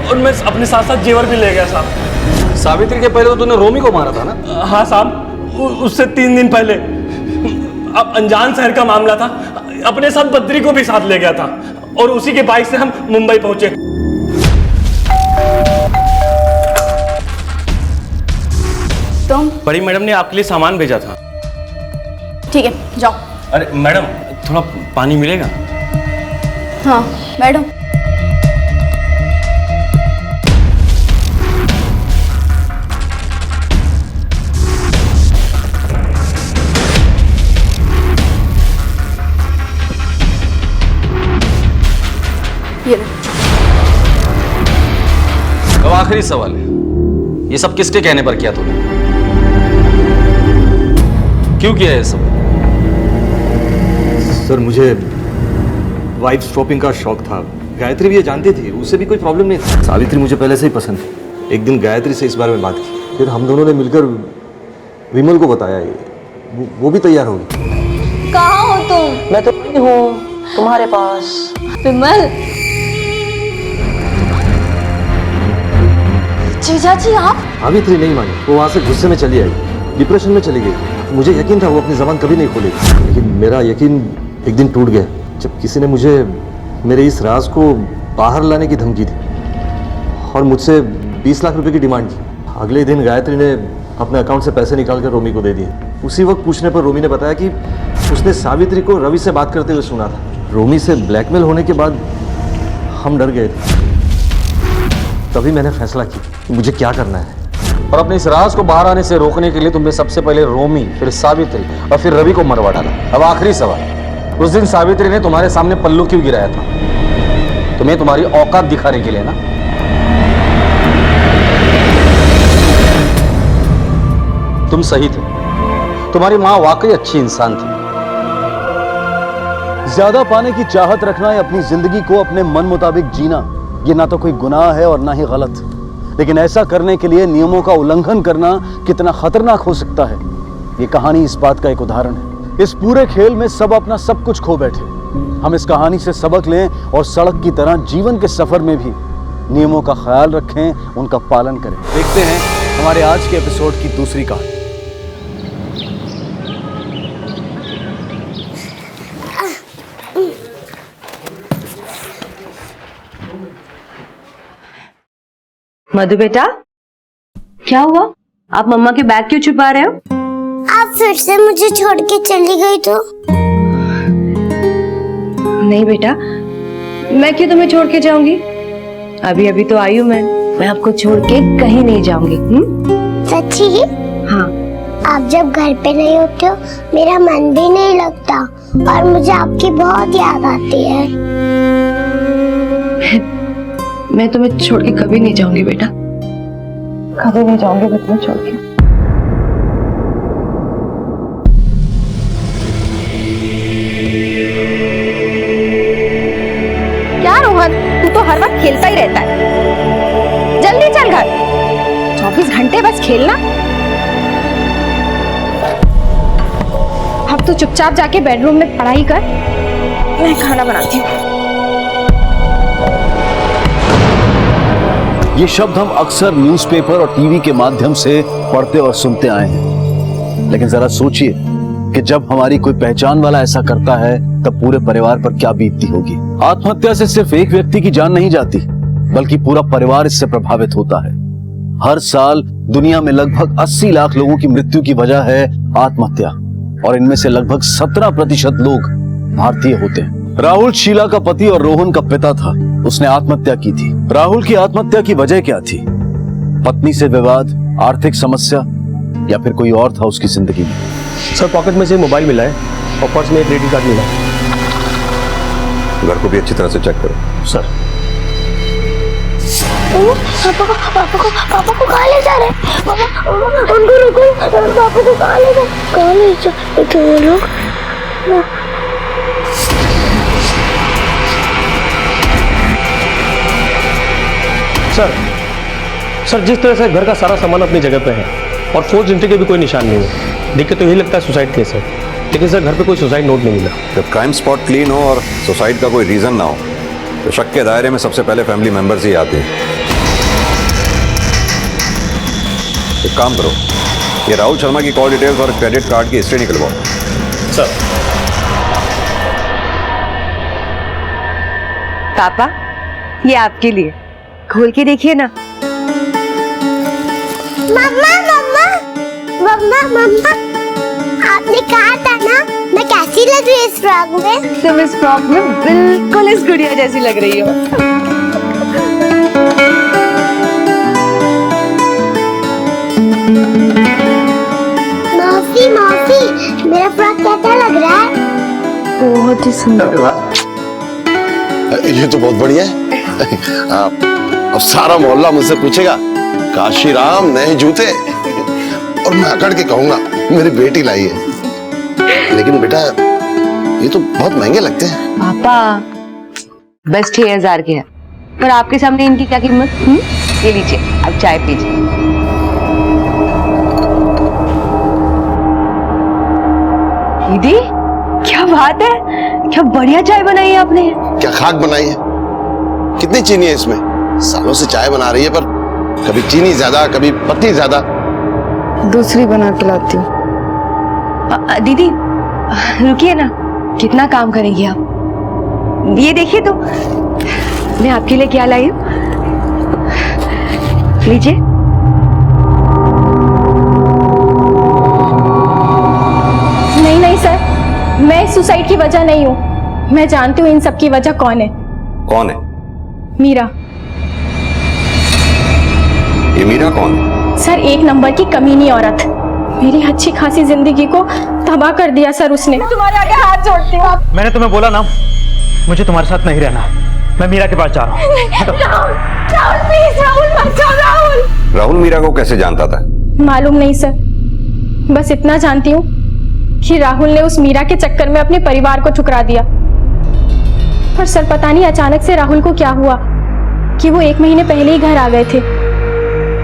और मैं अपने साथ साथ जेवर भी ले गया साहब। सावित्री के पहले तो तूने रोमी को मारा था ना? हाँ साहब, उससे 3 दिन पहले। अब अनजान शहर का मामला था, अपने साथ बद्री को भी साथ ले गया था और उसी के बाइक से हम मुंबई पहुंचे। तुम? परी मैडम ने आपके लिए सामान भेजा था। ठीक है, जाओ। अरे मैडम, थोड़ा पानी मिलेगा? हाँ मैडम। ये लो। अब आखिरी सवाल है, ये सब किसके कहने पर किया तूने? क्यों किया ये सब? सर मुझे वाइफ स्वैपिंग का शौक था। गायत्री भी ये जानती थी, उससे भी कोई प्रॉब्लम नहीं था। सावित्री मुझे पहले से ही पसंद थी। एक दिन गायत्री से इस बारे में बात की, फिर हम दोनों ने मिलकर विमल को बताया, वो भी तैयार हो गई। कहाँ हो तुम? मैं तो नहीं हूँ तुम्हारे पास। विमल, जीजा जी आप? सावित्री नहीं मानी, वो वहाँ से गुस्से में चली आई, डिप्रेशन में चली गई। मुझे यकीन था वो अपनी जबान कभी नहीं खोलेगी, लेकिन मेरा यकीन एक दिन टूट गया जब किसी ने मुझे मेरे इस राज को बाहर लाने की धमकी दी और मुझसे 20 लाख रुपए की डिमांड की। अगले दिन गायत्री ने अपने अकाउंट से पैसे निकाल कर रोमी को दे दिए। उसी वक्त पूछने पर रोमी ने बताया कि उसने सावित्री को रवि से बात करते हुए सुना था। रोमी से ब्लैकमेल होने के बाद हम डर गए थे। तभी मैंने फैसला किया मुझे क्या करना है। और अपने इस राज को बाहर आने से रोकने के लिए तुमने सबसे पहले रोमी, फिर सावित्री और फिर रवि को मरवा डाला। अब आखिरी सवाल, उस दिन सावित्री ने तुम्हारे सामने पल्लू क्यों गिराया था? तुम्हें तुम्हारी औकात दिखाने के लिए ना? तुम सही थे, तुम्हारी माँ वाकई अच्छी इंसान थी। ज्यादा पाने की चाहत रखना या अपनी जिंदगी को अपने मन मुताबिक जीना, ये ना तो कोई गुनाह है और ना ही गलत, लेकिन ऐसा करने के लिए नियमों का उल्लंघन करना कितना खतरनाक हो सकता है, ये कहानी इस बात का एक उदाहरण है। इस पूरे खेल में सब अपना सब कुछ खो बैठे। हम इस कहानी से सबक लें और सड़क की तरह जीवन के सफर में भी नियमों का ख्याल रखें, उनका पालन करें। देखते हैं हमारे आज के एपिसोड की दूसरी कहानी। मधु बेटा, क्या हुआ? आप मम्मा के बैग क्यों छुपा रहे हो? आप फिर से मुझे छोड़ के चली गई तो? नहीं बेटा, मैं क्यों तुम्हें छोड़ के जाऊंगी? अभी अभी तो आई हूँ मैं आपको छोड़ के कहीं नहीं जाऊंगी। सच्ची? हाँ। आप जब घर पे नहीं होते हो मेरा मन भी नहीं लगता और मुझे आपकी बहुत याद आती है। मैं तुम्हें छोड़ के कभी नहीं जाऊंगी बेटा, कभी नहीं जाऊंगी मैं तुम्हें छोड़ के। क्या रोहन, तू तो हर वक्त खेलता ही रहता है। जल्दी चल घर, 24 घंटे बस खेलना। अब तू चुपचाप जाके बेडरूम में पढ़ाई कर, मैं खाना बनाती हूँ। ये शब्द हम अक्सर न्यूज़पेपर और टीवी के माध्यम से पढ़ते और सुनते आए हैं, लेकिन जरा सोचिए कि जब हमारी कोई पहचान वाला ऐसा करता है तब पूरे परिवार पर क्या बीतती होगी। आत्महत्या से सिर्फ एक व्यक्ति की जान नहीं जाती, बल्कि पूरा परिवार इससे प्रभावित होता है। हर साल दुनिया में लगभग 80 लाख लोगों की मृत्यु की वजह है आत्महत्या, और इनमें से लगभग 17% लोग भारतीय होते हैं। राहुल शीला का पति और रोहन का पिता था, उसने आत्महत्या की थी। राहुल की आत्महत्या की वजह क्या थी? पत्नी से विवाद, आर्थिक समस्या, या फिर कोई और था उसकी जिंदगी में? सर, पॉकेट में से मोबाइल मिला है और पर्स में एक क्रेडिट कार्ड मिला है। घर को भी अच्छी तरह से चेक करो। सर, पापा को कहाँ ले जा रहे हैं? पापा, उनको रुको, पापा को कहाँ ले जा? कहाँ ले जा? वो लोग सर, जिस तरह से घर का सारा सामान अपनी जगह पे है और फोर्स एंट्री के भी कोई निशान नहीं है, देख के तो यही लगता है सुसाइड केस है, लेकिन सर घर पे कोई सुसाइड नोट नहीं मिला। जब क्राइम स्पॉट क्लीन हो और सुसाइड का कोई रीजन ना हो तो शक के दायरे में सबसे पहले फैमिली मेंबर्स ही आते हैं। एक काम करो, ये राहुल शर्मा की कॉल डिटेल्स और क्रेडिट कार्ड की हिस्ट्री निकलवाओ। सर। पापा, ये आपके लिए, खोल के देखिए ना। मम्मा, मम्मा, मम्मा, मम्मा, आपने कहा था ना मैं कैसी लग रही इस फ्रॉक में? तुम इस फ्रॉक में बिल्कुल इस गुड़िया जैसी लग रही हो। मौसी, मौसी, मेरा फ्रॉक कैसा लग रहा है? बहुत ही सुंदर। ये तो बहुत बढ़िया है। अब सारा मोहल्ला मुझसे पूछेगा काशीराम नए जूते, और मैं अकड़ के कहूंगा मेरी बेटी लाई है। लेकिन बेटा ये तो बहुत महंगे लगते हैं। पापा बस 6,000 के है। पर आपके सामने इनकी क्या कीमत? ये लीजिए, अब चाय पीजिए। दीदी क्या बात है, क्या बढ़िया चाय बनाई है आपने। क्या खाक बनाई है? कितनी चीनी है इसमें? सालों से चाय बना रही है पर कभी चीनी ज्यादा कभी पत्ती ज्यादा। दूसरी बना के लाती हूँ। दीदी रुकिए ना, कितना काम करेंगी आप। ये देखिए तो मैं आपके लिए क्या लाई हूँ, लीजिए। नहीं नहीं सर, मैं इस सुसाइड की वजह नहीं हूँ। मैं जानती हूँ इन सब की वजह कौन है। कौन है? मीरा। ये मीरा कौन है? सर एक नंबर की कमीनी औरत, मेरी अच्छी खासी जिंदगी को तबाह कर दिया सर उसने। मैं तुम्हारे आगे हाथ जोड़ती हूँ। मैंने तुम्हें बोला ना, मुझे तुम्हारे साथ नहीं रहना। मैं मीरा के पास जा रहा हूँ। राहुल प्लीज, राहुल मत जाओ। राहुल राहुल मीरा को कैसे जानता था? मालूम नहीं सर, बस इतना जानती हूँ कि राहुल ने उस मीरा के चक्कर में अपने परिवार को ठुकरा दिया। पर सर पता नहीं अचानक से राहुल को क्या हुआ कि वो 1 महीने पहले ही घर आ गए थे।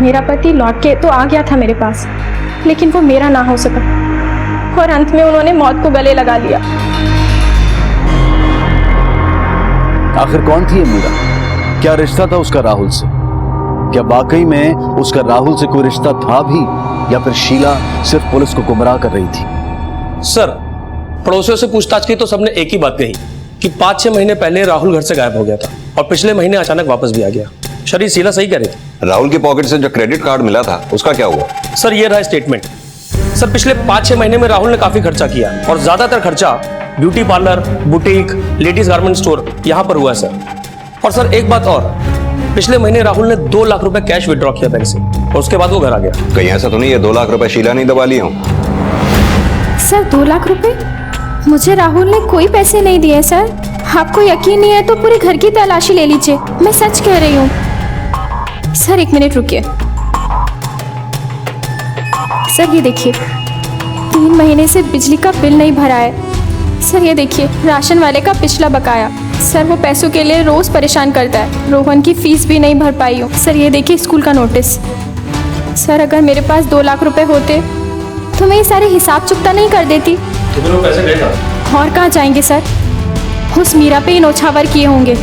मेरा पति लौट के तो आ गया था मेरे पास, लेकिन वो मेरा ना हो सका और अंत में उन्होंने मौत को गले लगा लिया। आखिर कौन थी ये मीरा? क्या रिश्ता था उसका राहुल से? क्या वाकई में उसका राहुल से कोई रिश्ता था भी, या फिर शीला सिर्फ पुलिस को गुमराह कर रही थी? सर पड़ोसियों से पूछताछ की तो सबने एक ही बात कही कि 5-6 महीने पहले राहुल घर से गायब हो गया था और पिछले महीने अचानक वापस भी आ गया। शरीर शीला सही कह रही थी। राहुल की पॉकेट से जो क्रेडिट कार्ड मिला था उसका क्या हुआ? सर ये रहा स्टेटमेंट। सर पिछले 5-6 महीने में राहुल ने काफी खर्चा किया और ज्यादातर खर्चा beauty parlour, boutique, ladies garment store यहाँ पर हुआ है सर। और सर एक बात और, पिछले महीने राहुल ने 2 लाख रुपए कैश विड्रॉ किया बैंक से और उसके बाद वो घर आ गया। कहीं ऐसा तो नहीं है 2 लाख रुपए शीला नहीं दबा लिए हों? सर 2 लाख रुपए? मुझे राहुल ने कोई पैसे नहीं दिए सर। आपको यकीन नहीं है तो पूरे घर की तलाशी ले लीजिए, मैं सच कह रही हूँ। सर 1 मिनट रुकिए। सर ये देखिए, 3 महीने से बिजली का बिल नहीं भरा है। सर ये देखिए, राशन वाले का पिछला बकाया। सर वो पैसों के लिए रोज परेशान करता है। रोहन की फीस भी नहीं भर पाई हूँ। सर ये देखिए स्कूल का नोटिस। सर अगर मेरे पास 2 लाख रुपए होते तो मैं ये सारे हिसाब चुकता नहीं कर देती। तो फिर वो पैसे गए कहाँ? और कहाँ जाएंगे सर? उस मीरा पे ही नौछावर किए होंगे।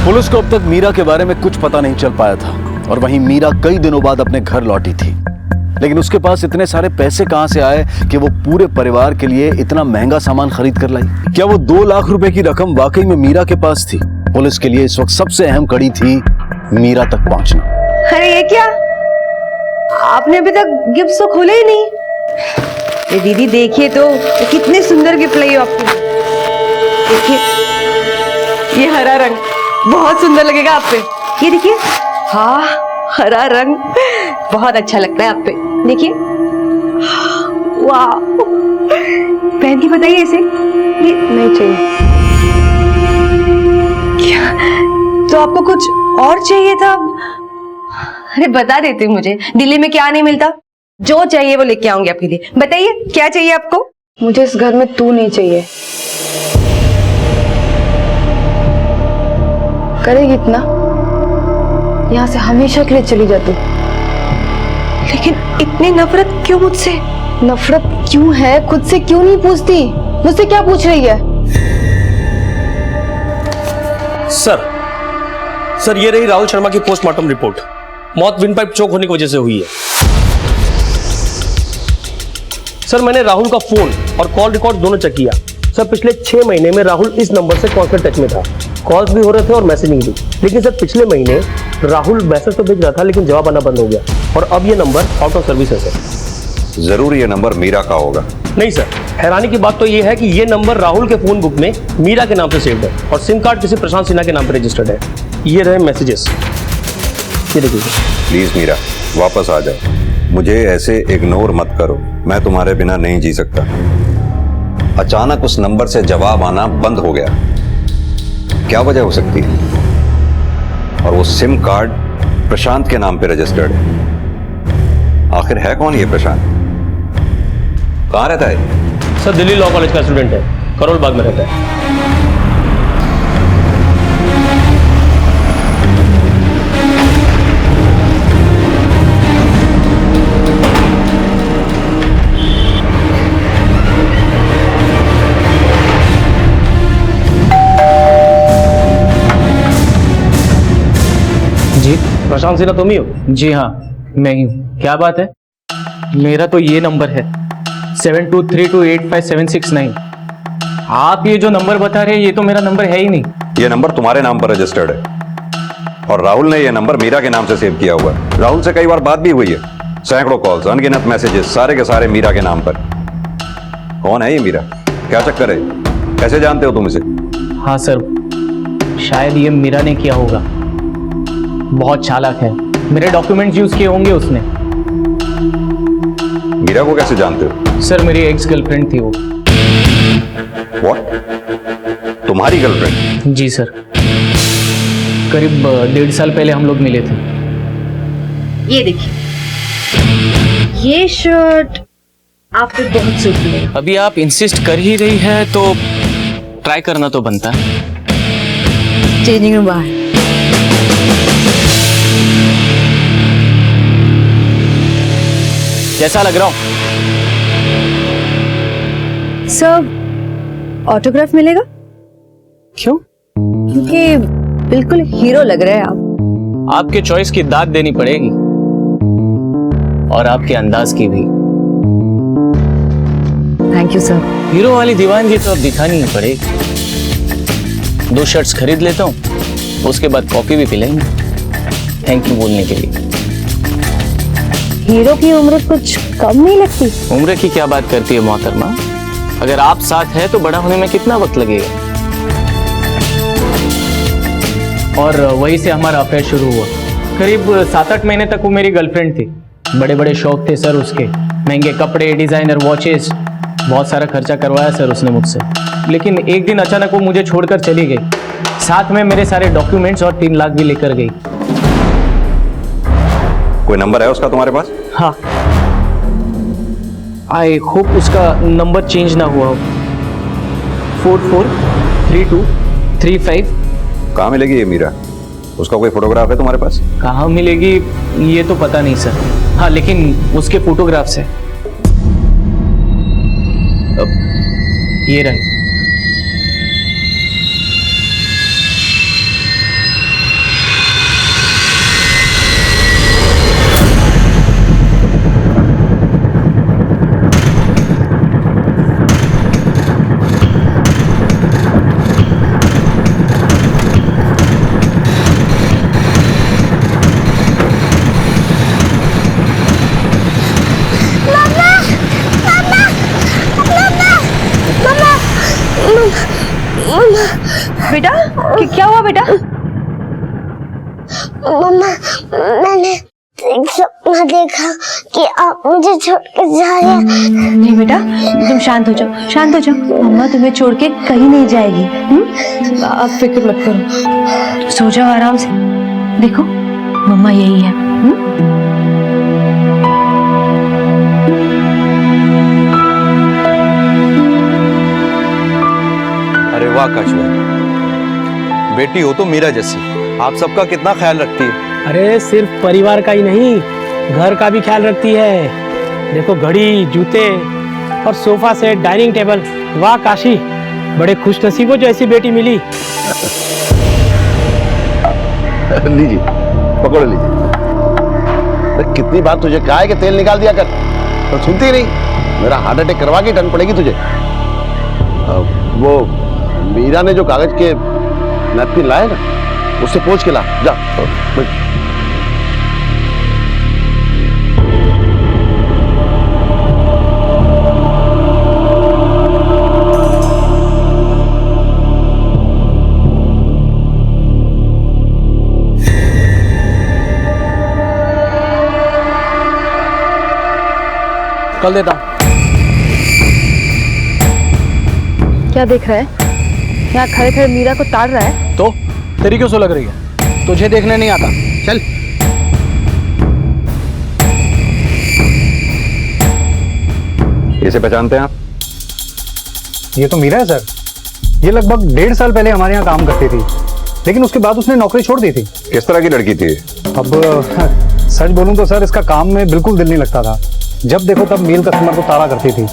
पुलिस को अब तक मीरा के बारे में कुछ पता नहीं चल पाया था और वहीं मीरा कई दिनों बाद अपने घर लौटी थी। लेकिन उसके पास इतने सारे पैसे कहां से आए कि वो पूरे परिवार के लिए इतना महंगा सामान खरीद कर लाई? क्या वो 2 लाख रुपए की रकम वाकई में मीरा के पास थी? पुलिस के लिए इस वक्त सबसे अहम कड़ी थी मीरा तक पहुंचना। अरे ये क्या, आपने अभी तक गिफ्ट तो खोले ही नहीं। ये दीदी देखिए तो कितने सुंदर गिफ्ट लाई हो आपको। देखिए ये हरा रंग बहुत सुंदर लगेगा आप पे। ये देखिए, हाँ हरा रंग बहुत अच्छा लगता है आप पे। देखिए वाह, पहन के बताइए इसे। ये नहीं चाहिए क्या? तो आपको कुछ और चाहिए था? अरे बता देते मुझे, दिल्ली में क्या नहीं मिलता। जो चाहिए वो लेके आऊंगी आपके लिए। बताइए क्या चाहिए आपको? मुझे इस घर में तू नहीं चाहिए। करेगी इतना? यहाँ से हमेशा के लिए चली जाती। लेकिन इतनी नफरत क्यों मुझसे? नफरत क्यों है? खुद से क्यों नहीं पूछती? मुझसे क्या पूछ रही है? सर ये रही राहुल शर्मा की पोस्टमार्टम रिपोर्ट। मौत विंड पाइप चोक होने की वजह से हुई है। सर मैंने राहुल का फोन और कॉल रिकॉर्ड दोनों चेक किया। सर पिछले 6 महीने में राहुल इस नंबर से कांस्टेंट टच में था। कॉल्स भी हो रहे थे और मैसेजिंग भी। लेकिन सर पिछले महीने राहुल मैसेज तो भेज रहा था लेकिन जवाब आना बंद हो गया और अब ये नंबर आउट ऑफ सर्विस है सर। जरूर ये नंबर मीरा का होगा। नहीं सर, हैरानी की बात तो ये है कि ये नंबर राहुल के फोन बुक में मीरा के नाम से सेव्ड है और सिम कार्ड किसी प्रशांत सिन्हा के नाम पर रजिस्टर्ड है। ये रहे मैसेजेस, ये देखिए। प्लीज मीरा वापस आ जाओ, मुझे ऐसे इग्नोर मत करो। मैं तुम्हारे बिना नहीं जी सकता। अचानक उस नंबर से जवाब आना बंद हो गया, क्या वजह हो सकती है? और वो सिम कार्ड प्रशांत के नाम पे रजिस्टर्ड है। आखिर है कौन ये प्रशांत? कहाँ रहता है? सर दिल्ली लॉ कॉलेज का स्टूडेंट है, करोल बाग में रहता है। प्रशांत सिन्हा तुम ही हो? जी हाँ, मैं ही हूँ। क्या बात है? मेरा तो ये नंबर है 7232857769। आप ये जो नंबर बता रहे हैं ये तो मेरा नंबर है ही नहीं। ये नंबर तुम्हारे नाम पर रजिस्टर्ड है और राहुल ने ये नंबर मीरा के नाम से सेव किया हुआ है। राहुल से कई बार बात भी हुई है, सैकड़ों कॉल्स, अनगिनत मैसेजेस, सारे के सारे मीरा के नाम पर। कौन है ये मीरा? क्या चक्कर है? कैसे जानते हो तुम इसे? हाँ सर, शायद ये मीरा ने किया होगा। बहुत चालाक है, मेरे डॉक्यूमेंट्स यूज किए होंगे उसने। मीरा को कैसे जानते हो? सर मेरी एक्स गर्लफ्रेंड थी वो। What? तुम्हारी गर्लफ्रेंड? जी सर, करीब 1.5 साल पहले हम लोग मिले थे। ये देखिए, ये शर्ट आप पे बहुत सूट है। अभी आप इंसिस्ट कर ही रही है तो ट्राई करना तो बनता है। चेंजिंग रूम बाहर। कैसा लग रहा हूँ? सर, ऑटोग्राफ मिलेगा? क्यों? क्योंकि बिल्कुल हीरो लग रहे हैं आप। आपके चॉइस की दाद देनी पड़ेगी और आपके अंदाज की भी। Thank you sir. हीरो वाली दीवानगी तो अब दिखानी ही पड़ेगी। 2 शर्ट्स खरीद लेता हूँ, उसके बाद कॉफी भी पिलाएंगे थैंक यू बोलने के लिए। हीरो की उम्र कुछ कम नहीं लगती? उम्र की क्या बात करती है मोहतरमा? अगर आप साथ है तो बड़ा होने में कितना वक्त लगेगा। और वहीं से हमारा अफेयर शुरू हुआ। करीब 7-8 महीने तक वो मेरी गर्लफ्रेंड थी। बड़े बड़े शौक थे सर उसके, महंगे कपड़े, डिजाइनर वॉचेस, बहुत सारा खर्चा करवाया सर उसने मुझसे। लेकिन एक दिन अचानक वो मुझे छोड़कर चली गई, साथ में मेरे सारे डॉक्यूमेंट्स और 3 लाख भी लेकर गई। कोई नंबर है उसका तुम्हारे पास? हाँ, आई होप उसका नंबर चेंज ना हुआ हो। 443235। कहाँ मिलेगी ये मीरा? उसका कोई फोटोग्राफ है तुम्हारे पास? कहाँ मिलेगी ये तो पता नहीं सर। हाँ, लेकिन उसके फोटोग्राफ्स है। ये रहे। बेटा, क्या हुआ बेटा? मम्मा, मैंने एक सपना देखा कि आप मुझे छोड़ के जा रहे हैं। नहीं बेटा, तुम शांत हो जाओ, शांत हो जाओ। मम्मा तुम्हें छोड़ के कहीं नहीं जाएगी। आप फिक्र मत करो, सो जाओ आराम से। देखो मम्मा यही है। अरे वाह काशू, बेटी हो तो मीरा जैसी, आप सबका कितना ख्याल रखती है। अरे सिर्फ परिवार का ही नहीं, घर का भी ख्याल रखती है। देखो घड़ी, जूते और सोफा सेट, डाइनिंग टेबल। वाह काशी, बड़े खुशनसीब हो जो ऐसी बेटी मिली। लीजिए, पकड़ लीजिए। कितनी बार तुझे कहा है कि तेल निकाल दिया कर, तो सुनती नहीं। मेरा हार्ट अटैक करवा के टर्न पड़ेगी तुझे। वो मीरा ने जो कागज के नैपकिन लाए ना, उससे पोंछ के ला जा। कल देता हूं। क्या देख रहा है? यहाँ खड़े खड़े मीरा को ताड़ रहा है। तो तेरी क्यों सो लग रही है? तुझे देखने नहीं आता? चल। इसे पहचानते हैं आप? ये तो मीरा है सर। ये लगभग 1.5 साल पहले हमारे यहाँ काम करती थी, लेकिन उसके बाद उसने नौकरी छोड़ दी थी। किस तरह की लड़की थी? अब सच बोलूं तो सर, इसका काम में बिल्कुल दिल नहीं लगता था। जब देखो तब मेल कस्टमर को ताड़ा करती थी।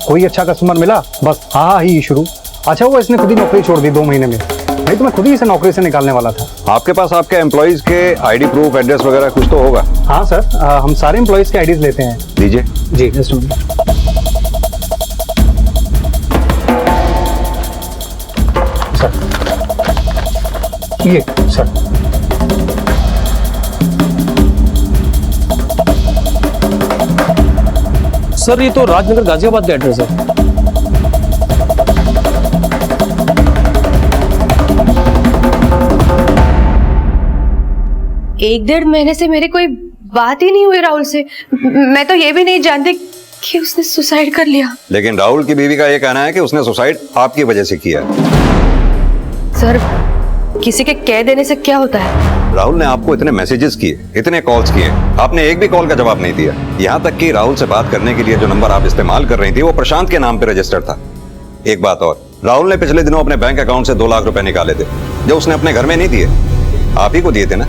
कोई अच्छा कस्टमर मिला बस हा ही शुरू। अच्छा हुआ इसने खुद ही नौकरी छोड़ दी 2 महीने में। भाई तो मैं खुद ही इसे नौकरी से निकालने वाला था। आपके पास आपके एम्प्लॉइज के आईडी प्रूफ, एड्रेस वगैरह कुछ तो होगा? हाँ सर, हम सारे एम्प्लॉइज के आईडीज लेते हैं। दीजिए। जी जस्ट अ मिनट। सर ये सर। सर ये तो राजनगर गाजियाबाद का एड्रेस है। एक डेढ़ महीने से मेरी कोई बात ही नहीं हुई राहुल से। मैं तो ये भी नहीं जानती कि उसने सुसाइड कर लिया। लेकिन राहुल की बीवी का ये कहना है कि उसने सुसाइड आपकी वजह से किया। सर किसी के कह देने से क्या होता है? राहुल ने आपको इतने मैसेजेस किए, इतने कॉल्स किए, आपने एक भी कॉल का जवाब नहीं दिया। यहाँ तक कि राहुल से बात करने के लिए जो नंबर आप इस्तेमाल कर रही थी वो प्रशांत के नाम पे रजिस्टर्ड था। एक बात और, राहुल ने पिछले दिनों अपने बैंक अकाउंट से 2 लाख रुपए निकाले थे, जो उसने अपने घर में नहीं दिए, आप ही को दिए थे ना।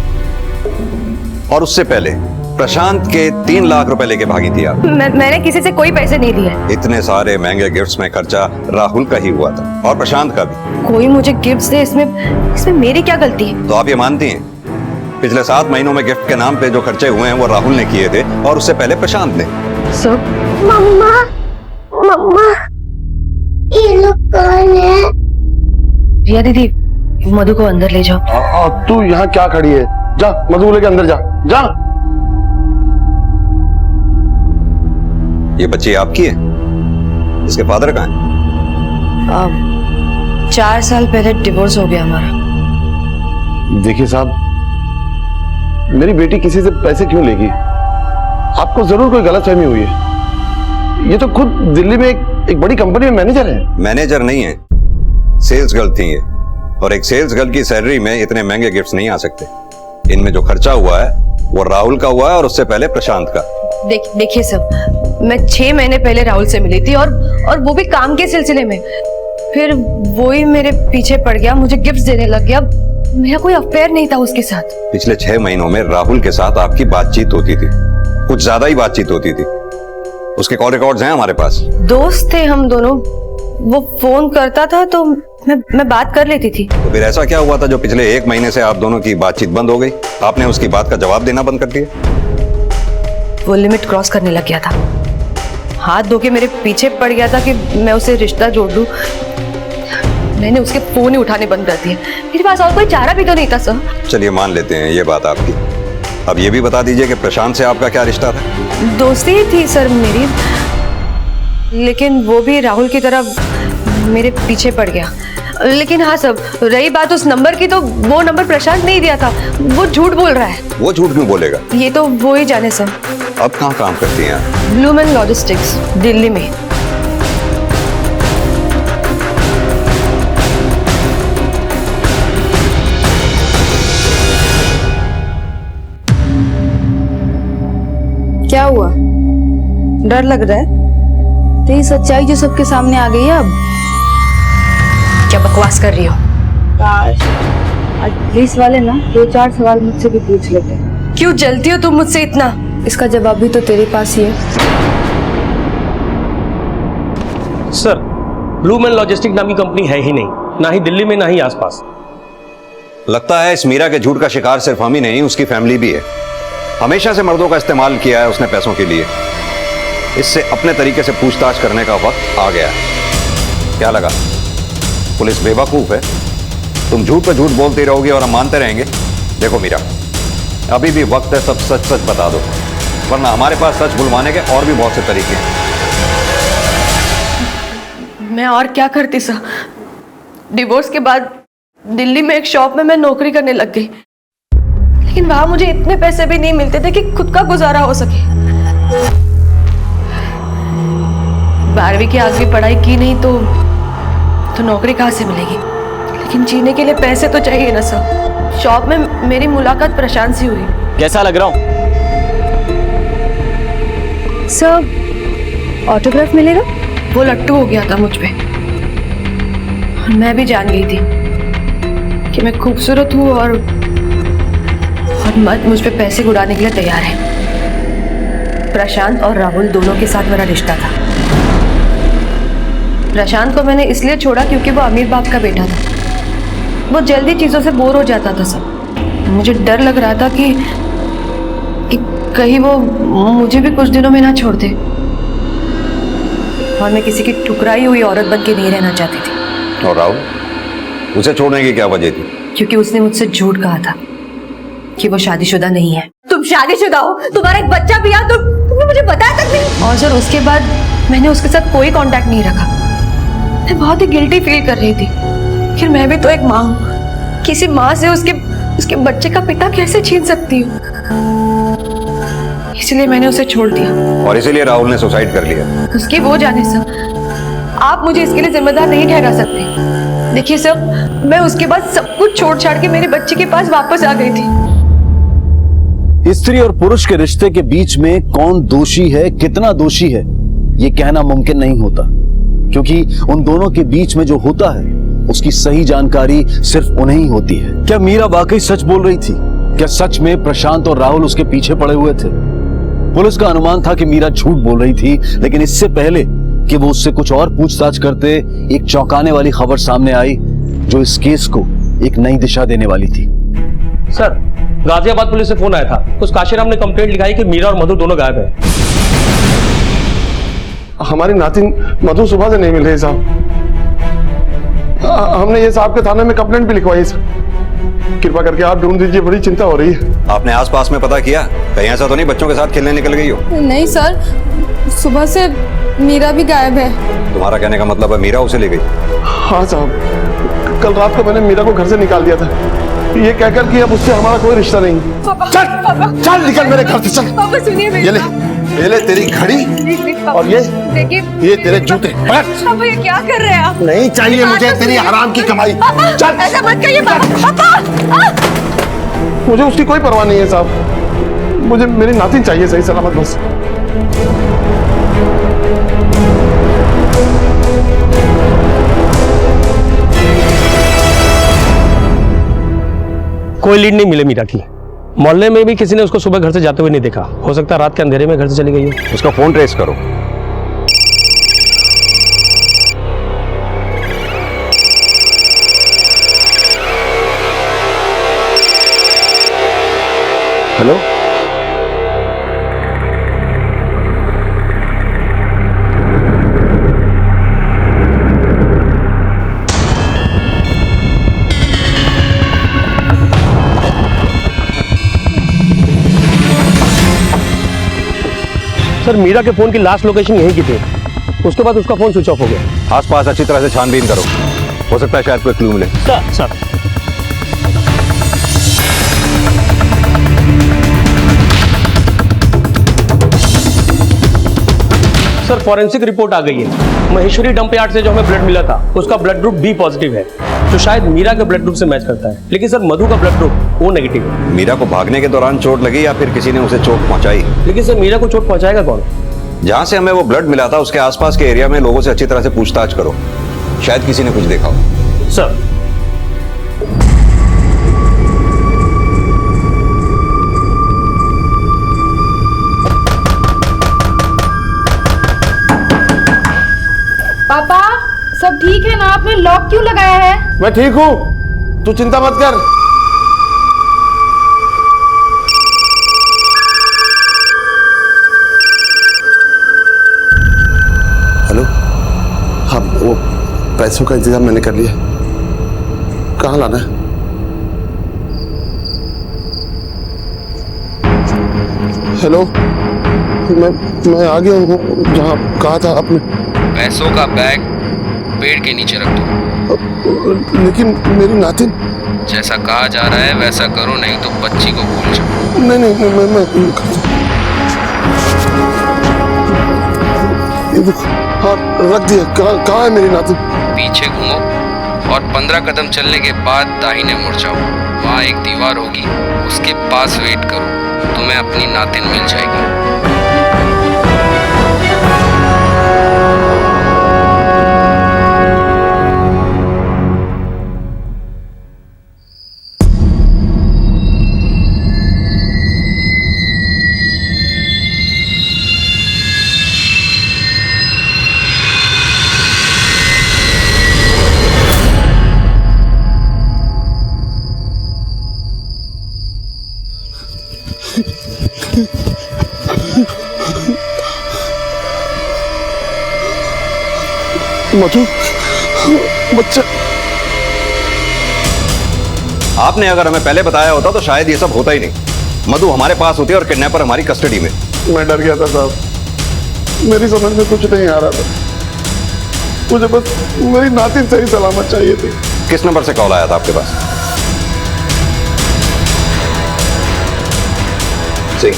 और उससे पहले प्रशांत के 3 लाख रुपए लेके भागी थी आप। मैंने किसी से कोई पैसे नहीं दिए। इतने सारे महंगे गिफ्ट्स में खर्चा राहुल का ही हुआ था और प्रशांत का भी। कोई मुझे गिफ्ट्स दे, इसमें मेरी क्या गलती है? तो आप ये मानती हैं पिछले 7 महीनों में गिफ्ट के नाम पे जो खर्चे हुए हैं वो राहुल ने किए थे और उससे पहले प्रशांत ने। सर मम्मा मम्मा ये लोग कौन है? रिया दीदी मधु को अंदर ले जाओ। तू यहाँ क्या खड़ी है? जा मधु लेके अंदर जा। जा। ये बच्ची आपकी है? इसके फादर कहाँ है? 4 साल पहले डिवोर्स हो गया हमारा। देखिए साहब, मेरी बेटी किसी से पैसे क्यों लेगी? आपको जरूर कोई गलतफहमी हुई है। ये तो खुद दिल्ली में एक बड़ी कंपनी में मैनेजर है। मैनेजर नहीं है, सेल्स गर्ल थी ये। और एक सेल्स गर्ल की सैलरी में इतने महंगे गिफ्ट्स नहीं आ सकते। इनमें जो खर्चा हुआ है वो राहुल का हुआ है और उससे पहले प्रशांत का। देखिए सब, मैं 6 महीने पहले राहुल से मिली थी और वो भी काम के सिलसिले में। फिर वो ही मेरे पीछे पड़ गया, मुझे गिफ्ट्स देने लग गया। मेरा कोई अफेयर नहीं था उसके साथ। पिछले 6 महीनों में राहुल के साथ आपकी बातचीत होती थी, कुछ ज्यादा ही बातचीत होती थी। उसके कॉल रिकॉर्ड्स हैं हमारे पास। दोस्त थे हम दोनों, वो फोन करता था तो मैं बात कर लेती थी। तो फिर ऐसा क्या हुआ था जो पिछले 1 महीने से आप दोनों की बातचीत बंद हो गई? आपने उसकी बात का जवाब देना बंद कर दिया? वो लिमिट क्रॉस करने लग गया था, हाथ धो के मेरे पीछे पड़ गया था कि मैं उसे रिश्ता जोड़ दूं। मैंने उसके फोन ही उठाने बंद कर दिए। मेरे पास और कोई चारा भी तो नहीं था सर। चलिए मान लेते हैं ये बात आपकी। अब ये भी बता दीजिए कि प्रशांत से आपका क्या रिश्ता था? दोस्ती ही थी सर मेरी, लेकिन वो भी राहुल की तरह मेरे पीछे पड़ गया। लेकिन हाँ सब, रही बात उस नंबर की, तो वो नंबर प्रशांत नहीं दिया था, वो झूठ बोल रहा है। वो झूठ क्यों बोलेगा? ये तो वो ही जाने सर। अब कहाँ काम करती हैं आप? ब्लूमैन लॉजिस्टिक्स, दिल्ली में। क्या हुआ? डर लग रहा है? तेरी सच्चाई जो सबके सामने आ गई है अब। क्या बकवास कर रही हो? आज पुलिस वाले ना 2-4 सवाल मुझसे भी पूछ लेते हैं। क्यों जलती हो तुम मुझसे इतना? इसका जवाब भी तो तेरे पास ही है। सर ब्लूमैन लॉजिस्टिक नाम की कंपनी है ही नहीं, ना ही दिल्ली में ना ही आसपास। लगता है इस मीरा के झूठ का शिकार सिर्फ हम ही नहीं, उसकी फैमिली भी है। हमेशा से मर्दों का इस्तेमाल किया है उसने पैसों के लिए। इससे अपने तरीके से पूछताछ करने का वक्त आ गया है। क्या लगा पुलिस बेवकूफ है? तुम झूठ पे झूठ बोलते रहोगे और हम मानते रहेंगे? देखो मीरा, अभी भी वक्त है, सब सच सच बता दो, वरना हमारे पास सच बुलवाने के और भी बहुत से तरीके हैं। मैं और क्या करती सर? डिवोर्स के बाद दिल्ली में एक शॉप में मैं नौकरी करने लग गई, लेकिन वहां मुझे इतने पैसे भी नहीं मिलते थे कि खुद का गुजारा हो सके। 12वीं की आगे पढ़ाई की नहीं तो नौकरी कहाँ से मिलेगी? लेकिन जीने के लिए पैसे तो चाहिए ना सर। शॉप में मेरी मुलाकात प्रशांत से हुई। कैसा लग रहा हूँ? सर ऑटोग्राफ मिलेगा? वो लट्टू हो गया था मुझ पे। मैं भी जान गई थी कि मैं खूबसूरत हूँ और मर्द मुझ पे पैसे उड़ाने के लिए तैयार है। प्रशांत और राहुल दोनों के साथ मेरा रिश्ता था। प्रशांत को मैंने इसलिए छोड़ा क्योंकि वो अमीर बाप का बेटा था। बहुत जल्दी चीज़ों से बोर हो जाता था सब। मुझे डर लग रहा था कि कहीं वो मुझे भी कुछ दिनों में ना छोड़ दे। और मैं किसी की ठुकराई हुई औरत बन के नहीं रहना चाहती थी। और राहुल, उसे छोड़ने की क्या वजह थी? क्योंकि उसने मुझसे झूठ कहा था कि वो शादीशुदा नहीं है। तुम शादीशुदा हो, तुम्हारा एक बच्चा भी है, तुमने मुझे बताया तक नहीं। और सर उसके बाद मैंने उसके साथ कोई कांटेक्ट नहीं रखा। मैं बहुत ही गिल्टी फील कर रही थी। फिर मैं भी तो एक माँ हूँ, किसी माँ से उसके बच्चे का पिता कैसे छीन सकती हूँ। इसलिए मैंने उसे छोड़ दिया। और इसीलिए राहुल ने सुसाइड कर लिया? उसकी वो जाने सर, आप मुझे इसके लिए जिम्मेदार नहीं ठहरा सकते। देखिए सर, मैं उसके बाद सब कुछ छोड़ छाड़ के मेरे बच्चे के पास वापस आ गई थी। स्त्री और पुरुष के रिश्ते के बीच में कौन दोषी है, कितना दोषी है, ये कहना मुमकिन नहीं होता, क्योंकि उन दोनों के बीच में जो होता है उसकी सही जानकारी सिर्फ उन्हें ही होती है। क्या मीरा वाकई सच बोल रही थी? क्या सच में प्रशांत और राहुल उसके पीछे पड़े हुए थे? पुलिस का अनुमान था कि मीरा झूठ बोल रही थी, लेकिन इससे पहले कि वो उससे कुछ और पूछताछ करते, एक चौंकाने वाली खबर सामने आई जो इस केस को एक नई दिशा देने वाली थी। सर, गाजियाबाद पुलिस से फोन आया था। उस काशीराम ने कंप्लेंट लिखाई कि मीरा और मधु दोनों गायब हैं। हमारी नातिन मधु सुबह से नहीं मिल रही साहब। हमने ये साहब के थाने में कंप्लेंट भी लिखवाई सर। कृपा करके आप ढूंढ दीजिए, बड़ी चिंता हो रही है। आपने आसपास में पता किया? कहीं ऐसा तो नहीं बच्चों के साथ खेलने निकल गई हो? नहीं सर, सुबह से मीरा भी गायब है। तुम्हारा कहने का मतलब है मीरा उसे ले गई? हाँ साहब, कल रात को मैंने मीरा को घर से निकाल दिया था, ये कहकर कि अब उससे हमारा कोई रिश्ता नहीं। चल चल निकल मेरे घर से, चल। पापा सुनिए, ये ले तेरी घड़ी और ये तेरे जूते। पापा ये क्या कर रहे हैं आप? नहीं चाहिए मुझे तेरी हराम की कमाई। चल, ऐसा मत कहिए पापा। मुझे उसकी कोई परवाह नहीं है साहब, मुझे मेरी नातिन चाहिए सही सलामत बस। कोई लीड नहीं मिले मीरा की। मोहल्ले में भी किसी ने उसको सुबह घर से जाते हुए नहीं देखा। हो सकता है रात के अंधेरे में घर से चली गई हो। उसका फोन ट्रेस करो। हेलो, सर, मीरा के फोन की लास्ट लोकेशन यहीं की थी। उसके बाद उसका फोन स्विच ऑफ हो गया। आसपास अच्छी तरह से छानबीन करो, हो सकता है शायद कोई क्लू मिले। सर सर फॉरेंसिक रिपोर्ट आ गई है। महेश्वरी डंप यार्ड से जो हमें ब्लड मिला था उसका ब्लड ग्रुप बी पॉजिटिव है, जो शायद मीरा के ब्लड ग्रुप से मैच करता है। लेकिन सर मधु का ब्लड ग्रुप ओ नेगेटिव है। मीरा को भागने के दौरान चोट लगी या फिर किसी ने उसे चोट पहुंचाई? लेकिन सर मीरा को चोट पहुंचाएगा कौन? जहां से हमें वो ब्लड मिला था उसके आसपास के एरिया में लोगों से अच्छी तरह से पूछताछ करो, शायद किसी ने कुछ देखा हो। सर पापा सब ठीक है ना? आपने लॉक क्यों लगाया है? मैं ठीक हूँ, तू चिंता मत कर। हेलो, हाँ वो पैसों का इंतजाम मैंने कर लिया। कहाँ लाना है? हेलो, मैं आ गया हूँ जहाँ कहा था आपने। पैसों का बैग पेड़ के नीचे रख दो। लेकिन मेरी नातिन। जैसा कहा जा रहा है वैसा करो, नहीं तो बच्ची को भूल जाओ। नहीं मैं हाँ रख दिया। कहाँ है मेरी नातिन? पीछे घूमो और 15 कदम चलने के बाद दाहिने मुड़ जाओ। वहाँ एक दीवार होगी, उसके पास वेट करो, तुम्हें अपनी नातिन मिल जाएगी। मधु, बच्चा। आपने अगर हमें पहले बताया होता तो शायद ये सब होता ही नहीं। मधु हमारे पास होती और किडनैपर हमारी कस्टडी में। मैं डर गया था साहब, मेरी समझ में कुछ नहीं आ रहा था। मुझे बस मेरी नातिन सही सलामत चाहिए थी। किस नंबर से कॉल आया था आपके पास? सिंह।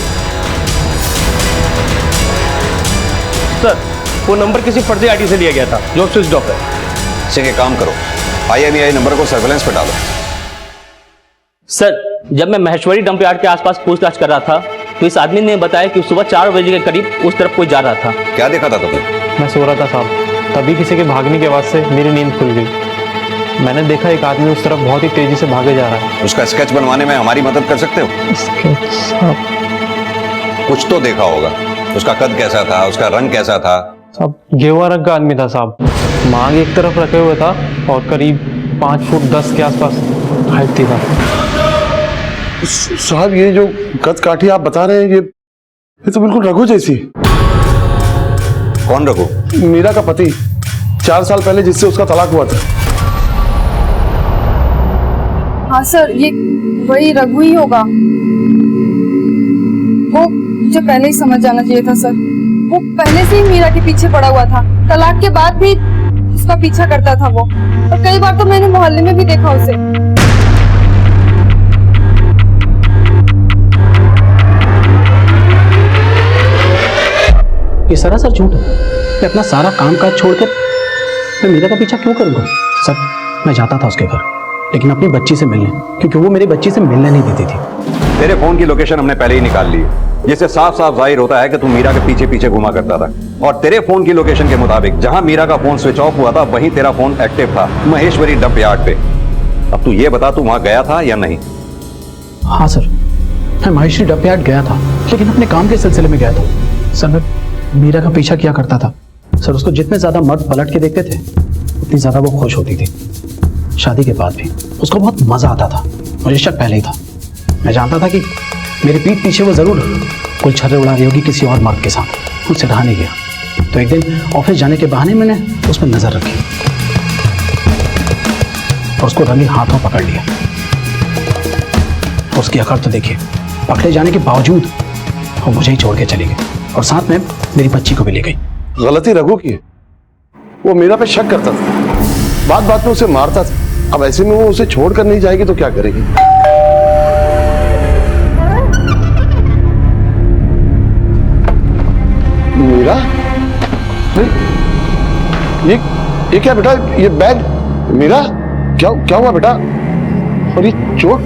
सर, वो नंबर किसी फर्जी आईडी से लिया गया था जो स्विच ऑफ है। सिंह, एक काम करो, IMEI नंबर को सर्वेलेंस पे डालो। सर, जब मैं महेश्वरी डंप यार्ड के आसपास पूछताछ कर रहा था तो इस आदमी ने बताया कि सुबह 4 बजे के करीब उस तरफ कोई जा रहा था। क्या देखा था तुमने? मैं सो रहा था साहब, तभी किसी के भागने की आवाज से मेरी नींद खुल गई। मैंने देखा एक आदमी उस तरफ बहुत ही तेजी से भागे जा रहा है। उसका स्केच बनवाने में हमारी मदद कर सकते हो? स्केच साहब? कुछ तो देखा होगा। उसका कद कैसा था, उसका रंग कैसा था? साहब, गेरुआ रंग का आदमी था साहब, मांग एक तरफ रखे हुए था और करीब 5 फुट 10 के आसपास हाइट थी साहब। साहब, ये जो कद काठी आप बता रहे हैं, ये तो बिल्कुल रघु जैसी। कौन रघु? मीरा का पति, 4 साल पहले जिससे उसका तलाक हुआ था। हाँ सर, ये वही रघु ही होगा। वो मुझे पहले ही समझ जाना चाहिए था सर। वो पहले से ही मीरा के पीछे पड़ा हुआ था। तलाक के बाद भी उसका पीछा करता था वो, और कई बार तो मैंने मोहल्ले में भी देखा उसे। ये सरासर झूठ है। मैं अपना सारा काम काज छोड़कर मैं मीरा का पीछा क्यों करूंगा? सर, मैं जाता था उसके घर, लेकिन अपनी बच्ची से मिलने, क्योंकि वो मेरी बच्ची से मिलने नहीं देती थी। तेरे फोन की लोकेशन हमने पहले ही निकाल ली है, जिससे साफ साफ जाहिर होता है कि तू मीरा के पीछे पीछे घुमा करता था। और तेरे फोन की लोकेशन के मुताबिक जहां मीरा का फोन स्विच ऑफ हुआ था वहीं तेरा फोन एक्टिव था, महेश्वरी डंप यार्ड पे। अब तू ये बता, तू वहां गया था या नहीं? हाँ सर, मैं महेश्वरी डंप यार्ड गया था, लेकिन अपने काम के सिलसिले में गया था। सर, मैं मीरा का पीछा किया करता था। सर, उसको जितने ज्यादा मर्द पलट के देखते थे उतनी ज्यादा वो खुश होती थी। शादी के बाद भी उसको बहुत मजा आता था। मुझे शक पहले ही था। मैं जानता था कि मेरे पीठ पीछे वो जरूर कोई छर्रे उड़ा रही होगी किसी और मर्द के साथ। मुझसे रहा नहीं गया, तो एक दिन ऑफिस जाने के बहाने मैंने उस पर नजर रखी और उसको रंगे हाथों पकड़ लिया। उसकी अकड़ तो देखिए, पकड़े जाने के बावजूद वो मुझे ही छोड़ के चली गई और साथ में मेरी बच्ची को भी ले गई। गलती रघु की है। वो मीरा पे शक करता था, बात बात में उसे मारता था। अब ऐसे में वो उसे छोड़कर नहीं जाएगी तो क्या करेगी? मीरा, ये क्या बेटा? ये बैग? मीरा, क्या हुआ बेटा? और ये चोट?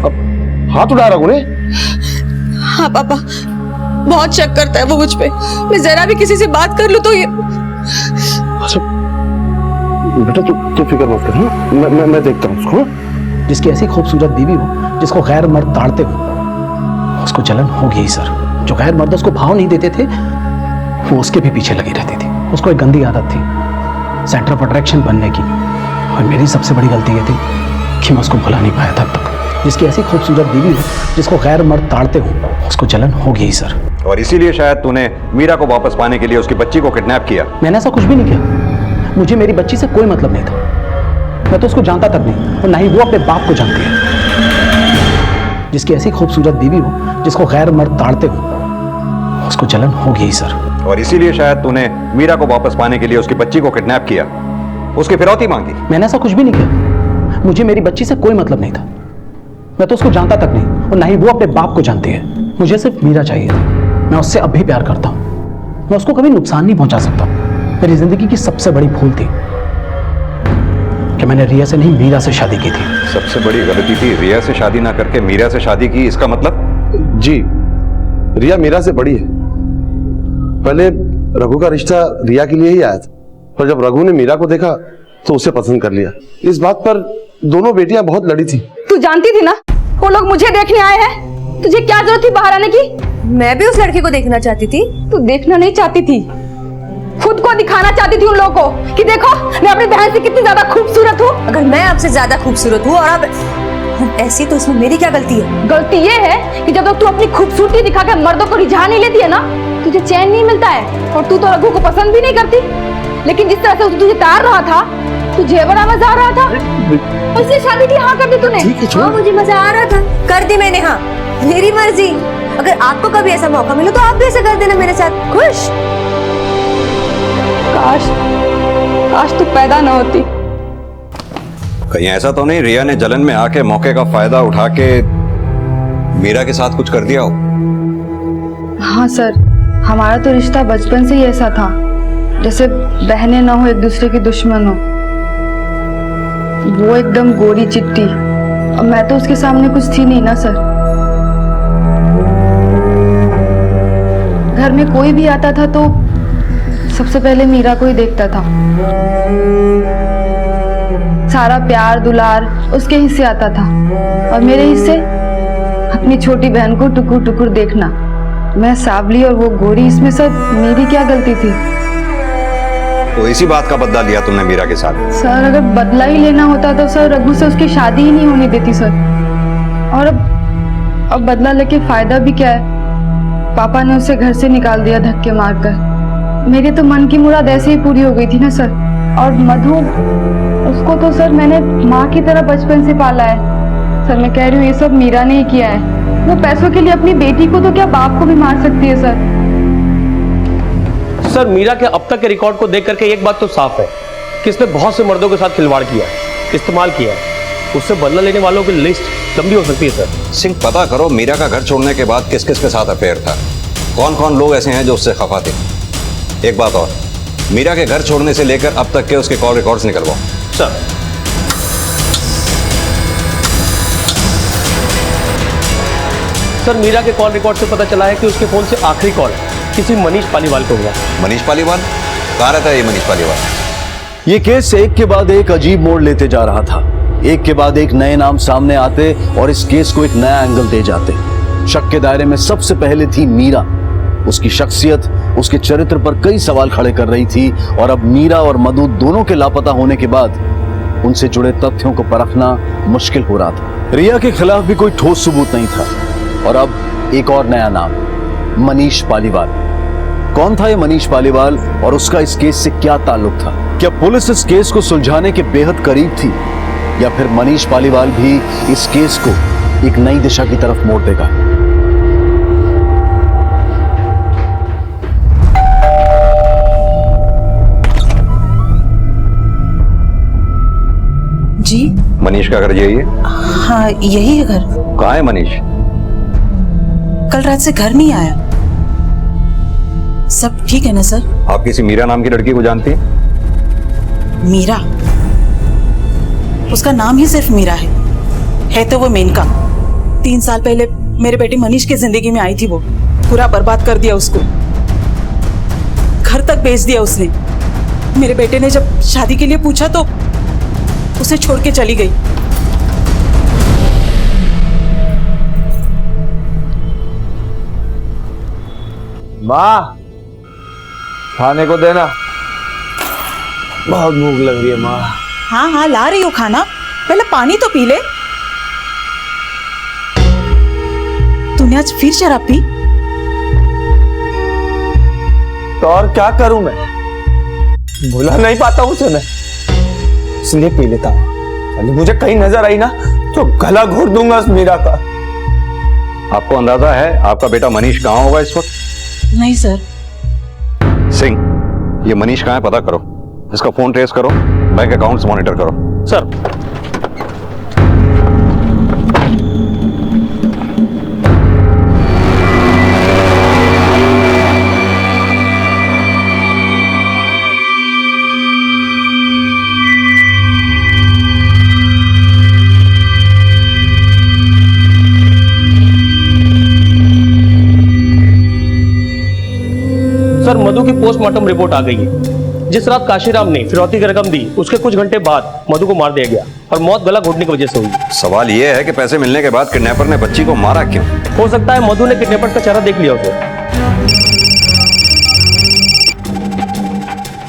अब हाथ उड़ा रघु ने? हाँ पापा, बहुत शक करता है वो मुझ पे। मैं जरा भी किसी से बात कर लूं तो ये। अच्छा बेटा, तू फिक्र मत कर। हाँ? मैं देखता हूँ उसको। जिसकी ऐसी खूबसूरत बीवी हो जिसको गैर मर्द ताड़ते हो, उसको जलन होगी ही सर। जो गैर मर्द उसको भाव नहीं देते थे वो उसके भी पीछे लगी रहती थी। उसको एक गंदी आदत थी सेंटर ऑफ अट्रैक्शन बनने की, और मेरी सबसे बड़ी गलती ये थी कि मैं उसको भुला नहीं पाया तब तक। जिसकी ऐसी खूबसूरत बीवी हो जिसको गैर मर्द ताड़ते हो, उसको जलन होगी ही सर। और इसीलिए शायद तूने मीरा को वापस पाने के लिए उसकी बच्ची को किडनैप किया। मैंने ऐसा कुछ भी नहीं किया। मुझे मेरी बच्ची से कोई मतलब नहीं था। मैं तो उसको जानता तक नहीं, और ना ही वो अपने बाप को जानती है। जिसकी ऐसी खूबसूरत बीवी हो जिसको गैर मर्द ताड़ते हो, उसको जलन होगी ही सर। और इसीलिए शायद तूने मीरा को वापस पाने के लिए उसकी बच्ची को किडनैप किया, उसकी फिरौती मांगी। मैंने ऐसा कुछ भी नहीं किया। मुझे मेरी बच्ची से कोई मतलब नहीं था। मैं तो उसको जानता तक नहीं, और ना ही वो अपने बाप को जानती है। मुझे सिर्फ मीरा चाहिए। मैं उससे अब भी प्यार करता हूँ। मैं उसको कभी नुकसान नहीं पहुंचा सकता। मेरी जिंदगी की सबसे बड़ी भूल थी कि मैंने रिया से नहीं मीरा से शादी की थी। सबसे बड़ी गलती थी रिया से शादी ना करके मीरा से शादी की। इसका मतलब? जी, रिया मीरा से बड़ी है। पहले रघु का रिश्ता रिया के लिए ही आया था, पर जब रघु ने मीरा को देखा तो उसे पसंद कर लिया। इस बात पर दोनों बेटियां बहुत लड़ी थी। तू जानती थी ना वो लोग मुझे देखने आए हैं। तुझे क्या जरूरत थी बाहर आने की? मैं भी उस लड़के को देखना चाहती थी। तू देखना नहीं चाहती थी, खुद को दिखाना चाहती थी उन लोगों को कि देखो मैं अपनी बहन से कितनी ज्यादा खूबसूरत हूँ। अगर मैं आपसे ज्यादा खूबसूरत हूँ और आप ऐसी तो इसमें मेरी क्या गलती है? गलती ये है कि जब तक तू अपनी खूबसूरती दिखाकर मर्दों को रिझा नहीं लेती है ना, तुझे चैन नहीं मिलता है। और तू तो रघु को पसंद भी नहीं करती, लेकिन जिस तरह से उसने तुझे तार रहा था, तू जेवरा मजा आ रहा था, उससे शादी की हाँ कर दी तूने। हाँ, मुझे मजा आ रहा था, कर दी मैंने हाँ, मेरी मर्जी। अगर आपको कभी ऐसा मौका मिले तो आप भी ऐसा कर देना मेरे साथ। खुश? काश तू पैदा न होती। कहीं ऐसा तो नहीं रिया ने जलन में आके मौके का फायदा उठा के मीरा के साथ कुछ कर दिया हो? हाँ सर, हमारा तो रिश्ता बचपन से ही ऐसा था, जैसे बहनें ना हो एक दूसरे की दुश्मन हो। वो एकदम गोरी चिट्टी और मैं तो उसके सामने कुछ थी नहीं ना सर। घर में कोई भी आता था तो सबसे पहले मीरा को ही देखता था। सारा प्यार दुलार उसके हिस्से आता था और मेरे हिस्से अपनी छोटी बहन को टुकुर टुकुर देखना। मैं सावली और वो गोरी, इसमें सब मेरी क्या गलती थी? तो इसी बात का बदला लिया तुमने मीरा के साथ? सर अगर बदला ही लेना होता तो सर रघु से उसकी शादी ही नहीं होने देती सर। और अब बदला लेके फायदा भी क्या है? पापा ने उसे घर से निकाल दिया धक्के मारकर। मेरी तो मन की मुराद ऐसे ही पूरी हो गई थी ना सर। और मधु, उसको तो सर मैंने माँ की तरह बचपन से पाला है। सर मैं कह रही हूँ ये सब मीरा ने ही किया है। वो पैसों के लिए अपनी बेटी को तो क्या बाप को भी मार सकती है सर। सर मीरा के अब तक के रिकॉर्ड को देख करके एक बात तो साफ है कि इसने बहुत से मर्दों के साथ खिलवाड़ किया है, इस्तेमाल किया है। उससे बदला लेने वालों की लिस्ट लंबी हो सकती है सर। सिंह, पता करो मीरा का घर छोड़ने के बाद किस किस के साथ अफेयर था, कौन कौन लोग ऐसे हैं जो उससे खफा थे। एक बात और, मीरा के घर छोड़ने से लेकर अब तक के उसके कॉल रिकॉर्ड्स निकलवाओ। सर सर मीरा के कॉल रिकॉर्ड से पता चला है कि उसके फोन से आखिरी कॉल किसी मनीष पालीवाल को हुआ। मनीष पालीवाल? कहाँ रहता है ये मनीष पालीवाल? ये केस एक के बाद एक अजीब मोड़ लेते जा रहा था। एक के बाद एक नए नाम सामने आते और इस केस को एक नया एंगल दे जाते। शक के दायरे में सबसे पहले थी मीरा। उसकी शख्सियत उसके चरित्र पर कई सवाल खड़े कर रही थी और अब मीरा और मधु दोनों के लापता होने के बाद उनसे जुड़े तथ्यों को परखना मुश्किल हो रहा था। रिया के खिलाफ भी कोई ठोस सबूत नहीं था और अब एक और नया नाम, मनीष पालीवाल। कौन था ये मनीष पालीवाल और उसका इस केस से क्या ताल्लुक था? क्या पुलिस इस केस को सुलझाने के बेहद करीब थी या फिर मनीष पालीवाल भी इस केस को एक नई दिशा की तरफ मोड़ देगा? जी मनीष का घर यही है? हाँ यही है घर। कहाँ है मनीष? कल रात से घर नहीं आया। सब ठीक है ना सर? आप किसी मीरा नाम की लड़की को जानती हैं? मीरा? उसका नाम ही सिर्फ मीरा है तो वो मेनका। 3 साल पहले मेरे बेटे मनीष की जिंदगी में आई थी, वो पूरा बर्बाद कर दिया उसको। घर तक बेच दिया उसने। मेरे बेटे ने जब शादी के लिए पूछा तो उसे छोड़ के चली गई। माँ, खाने को देना, बहुत भूख लग रही है माँ। हाँ हाँ ला रही हूँ खाना, पहले पानी तो पी ले। तूने आज फिर शराब पी? तो और क्या करूं मैं, भुला नहीं पाता हूं उसे मैं, इसलिए पी लेता हूं। मुझे कहीं नजर आई ना तो गला घोट दूंगा उस मीरा का। आपको अंदाजा है आपका बेटा मनीष कहाँ होगा इस वक्त? नहीं सर। सिंह, ये मनीष कहाँ है पता करो, इसका फोन ट्रेस करो, बैंक अकाउंट्स मॉनिटर करो। सर सर मधु की पोस्टमार्टम रिपोर्ट आ गई है। जिस रात काशीराम ने फिरौती की रकम दी उसके कुछ घंटे बाद मधु को मार दिया गया और मौत गला घोटने की वजह से हुई। सवाल यह है कि पैसे मिलने के बाद किडनैपर ने बच्ची को मारा क्यों? हो सकता है मधु ने किडनैपर का चेहरा देख लिया उसे।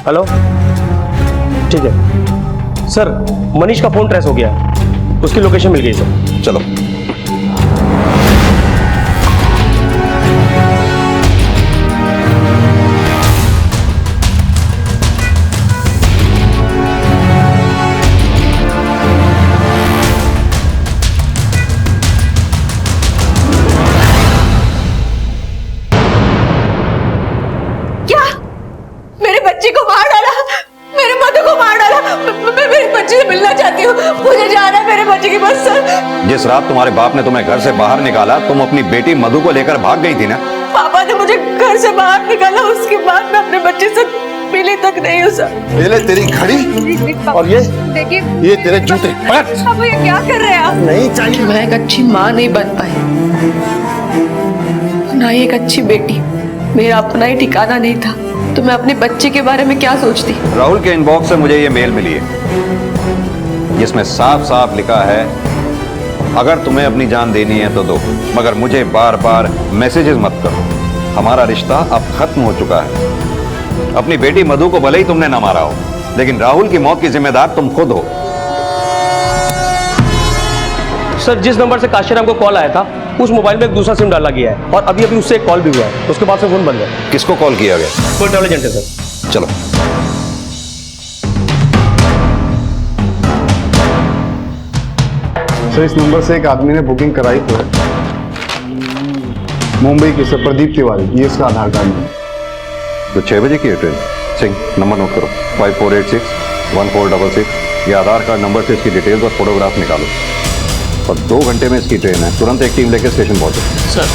हेलो, ठीक है सर, मनीष का फोन ट्रेस हो गया है, उसकी लोकेशन मिल गई सर। चलो। क्या मेरे बच्चे को मार डाला, मेरे मधु को मार डाला। मैं मेरे बच्चे से मिलना चाहती हूँ, मुझे जाना है मेरे बच्चे के पास सर। जिस रात तुम्हारे बाप ने तुम्हें घर से बाहर निकाला, तुम अपनी बेटी मधु को लेकर भाग गई थी ना? पापा ने मुझे घर से बाहर निकाला, उसके बाद मैं अपने बच्चे से मिली तक नहीं हूँ सर। ये ले तेरी घड़ी और देखिए ये तेरे जूते। अब ये क्या कर रहे हैं आप? नहीं चाहिए। मैं एक अच्छी माँ नहीं बन पाई, ना ही एक अच्छी बेटी। मेरा अपना ही ठिकाना नहीं था, तो मैं अपने बच्चे के बारे में क्या सोचती। राहुल के इनबॉक्स से मुझे ये मेल मिली है, जिसमें साफ साफ लिखा है, अगर तुम्हें अपनी जान देनी है तो दो, मगर मुझे बार बार मैसेजेस मत करो। हमारा रिश्ता अब खत्म हो चुका है। अपनी बेटी मधु को भले ही तुमने ना मारा हो, लेकिन राहुल की मौत की जिम्मेदार तुम खुद हो। सर, जिस नंबर से काशीराम को कॉल आया था, उस मोबाइल में एक दूसरा सिम डाला गया है और अभी अभी उससे एक कॉल भी हुआ है। उसके बाद से फोन बंद है। किसको कॉल किया गया? कोई ट्रैवल एजेंट है सर। चलो। सर, इस नंबर से एक आदमी ने बुकिंग कराई तो है, मुंबई के सर, प्रदीप तिवारी। ये इसका आधार कार्ड है। तो 6 बजे की है ट्रेन। सिंह, नंबर नोट करो, 5486-1466। ये आधार कार्ड नंबर से इसकी डिटेल्स और फोटोग्राफ निकालो, और 2 घंटे में इसकी ट्रेन है। तुरंत एक टीम लेकर स्टेशन पहुंचो। सर।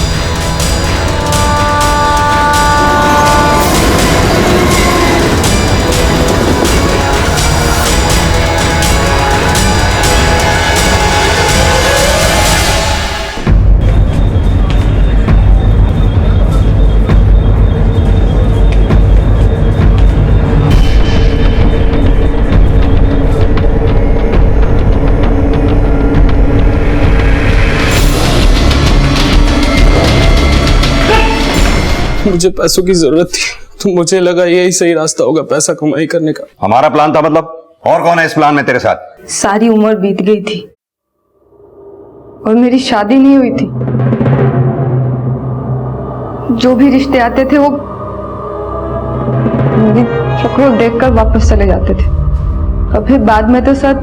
मुझे पैसों की जरूरत थी, तो मुझे लगा यही सही रास्ता होगा पैसा कमाई करने का। हमारा प्लान था मतलब? और कौन है इस प्लान में तेरे साथ? सारी उम्र बीत गई थी और मेरी शादी नहीं हुई थी। जो भी रिश्ते आते थे वो मेरी शक्ल देखकर वापस चले जाते थे, और फिर बाद में तो सर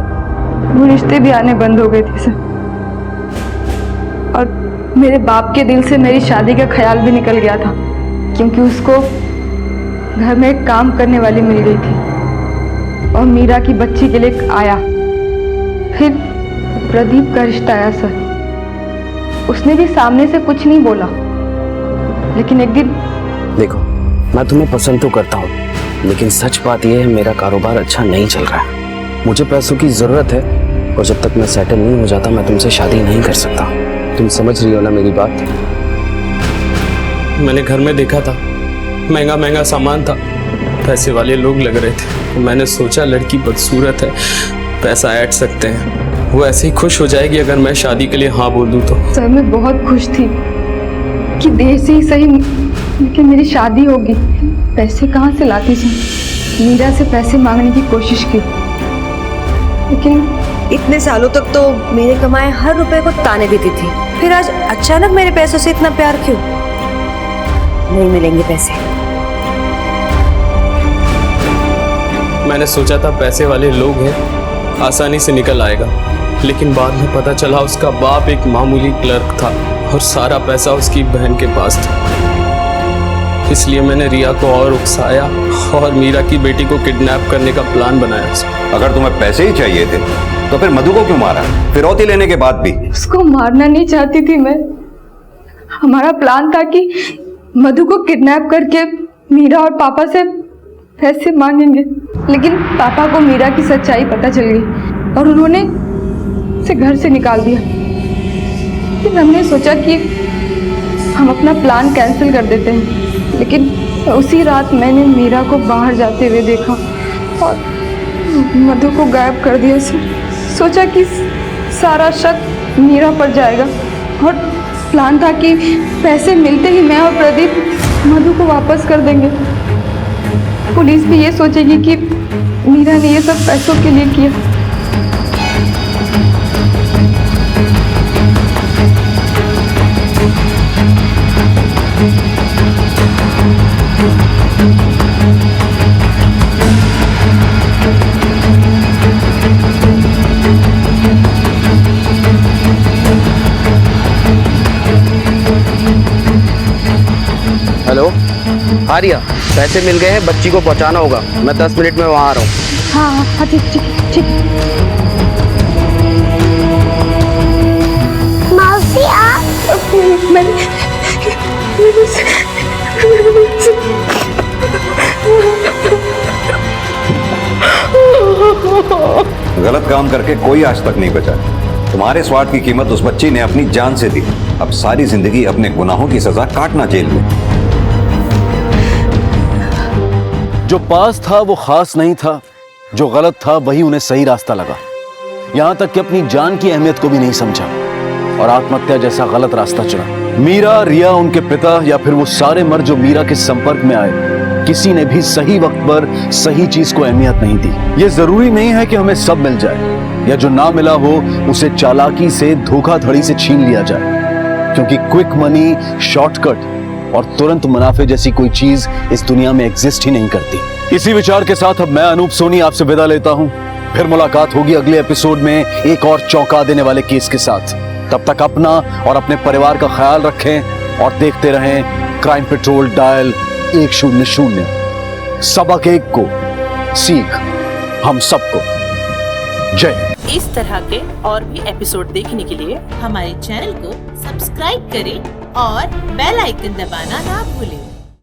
वो रिश्ते भी आने बंद हो गए थे सर। और मेरे बाप के दिल से मेरी शादी का ख्याल भी निकल गया था, क्योंकि उसको घर में एक काम करने वाली मिल गई थी और मीरा की बच्ची के लिए आया। फिर प्रदीप का रिश्ता आया सर। उसने भी सामने से कुछ नहीं बोला, लेकिन एक दिन। देखो, मैं तुम्हें पसंद तो करता हूँ, लेकिन सच बात यह है मेरा कारोबार अच्छा नहीं चल रहा है। मुझे पैसों की जरूरत है, और जब तक मैं सेटल नहीं हो जाता मैं तुमसे शादी नहीं कर सकता। तुम समझ रही हो ना मेरी बात? मैंने घर में देखा था, महंगा महंगा सामान था, पैसे वाले लोग लग रहे थे। तो मैंने सोचा लड़की बदसूरत है, पैसा ऐड सकते हैं, वो ऐसे ही खुश हो जाएगी अगर मैं शादी के लिए हाँ बोल दूं तो। सर, मैं बहुत खुश थी कि देर से ही सही, लेकिन मेरी शादी होगी। पैसे कहाँ से लाती थी? मीरा से पैसे मांगने की कोशिश की, लेकिन इतने सालों तक तो मेरे कमाए हर रुपए को ताने देती थी, फिर आज अचानक मेरे पैसों से इतना प्यार क्यों? नहीं मिलेंगे पैसे। मैंने सोचा था पैसे वाले लोग हैं, आसानी से निकल आएगा, लेकिन बाद में पता चला उसका बाप एक मामूली क्लर्क था और सारा पैसा उसकी बहन के पास था। इसलिए मैंने रिया को और उकसाया और मीरा की बेटी को किडनैप करने का प्लान बनाया। अगर तुम्हें पैसे ही चाहिए थे तो फिर मधु को क्यों मारा, फिरौती लेने के बाद भी? उसको मारना नहीं चाहती थी मैं। हमारा प्लान था कि मधु को किडनैप करके मीरा और पापा से पैसे मांगेंगे, लेकिन पापा को मीरा की सच्चाई पता चल गई और उन्होंने उसे घर से निकाल दिया। फिर हमने सोचा कि हम अपना प्लान कैंसिल कर देते हैं, लेकिन उसी रात मैंने मीरा को बाहर जाते हुए देखा और मधु को गायब कर दिया। सोचा कि सारा शक मीरा पर जाएगा और प्लान था कि पैसे मिलते ही मैं और प्रदीप मधु को वापस कर देंगे। पुलिस भी ये सोचेगी कि मीरा ने ये सब पैसों के लिए किया। आर्या, पैसे मिल गए हैं, बच्ची को पहुंचाना होगा। मैं 10 मिनट में वहां आ रहा हूँ। हाँ हाँ ठीक ठीक ठीक। मौसी आप गलत काम करके कोई आज तक नहीं बचा। तुम्हारे स्वार्थ की कीमत उस बच्ची ने अपनी जान से दी। अब सारी जिंदगी अपने गुनाहों की सजा काटना जेल में। जो पास था वो खास नहीं था, जो गलत था वही उन्हें सही रास्ता लगा। यहां तक कि अपनी जान की अहमियत को भी नहीं समझा और आत्महत्या जैसा गलत रास्ता चुना। मीरा, रिया, उनके पिता या फिर वो सारे मर्द जो मीरा के संपर्क में आए, किसी ने भी सही वक्त पर सही चीज को अहमियत नहीं दी। ये जरूरी नहीं है कि हमें सब मिल जाए या जो ना मिला हो उसे चालाकी से, धोखाधड़ी से छीन लिया जाए, क्योंकि क्विक मनी, शॉर्टकट और तुरंत मुनाफे जैसी कोई चीज इस दुनिया में एग्जिस्ट ही नहीं करती। इसी विचार के साथ अब मैं अनूप सोनी आपसे विदा लेता हूं। फिर मुलाकात होगी अगले एपिसोड में एक और चौंका देने वाले केस के साथ। तब तक अपना और अपने परिवार का ख्याल रखें और देखते रहें क्राइम पेट्रोल डायल 100। सबक एक को, सीख हम सबको। जय। इस तरह के और भी एपिसोड देखने के लिए हमारे चैनल को सब्सक्राइब करें और बेल आइकन दबाना ना भूलें।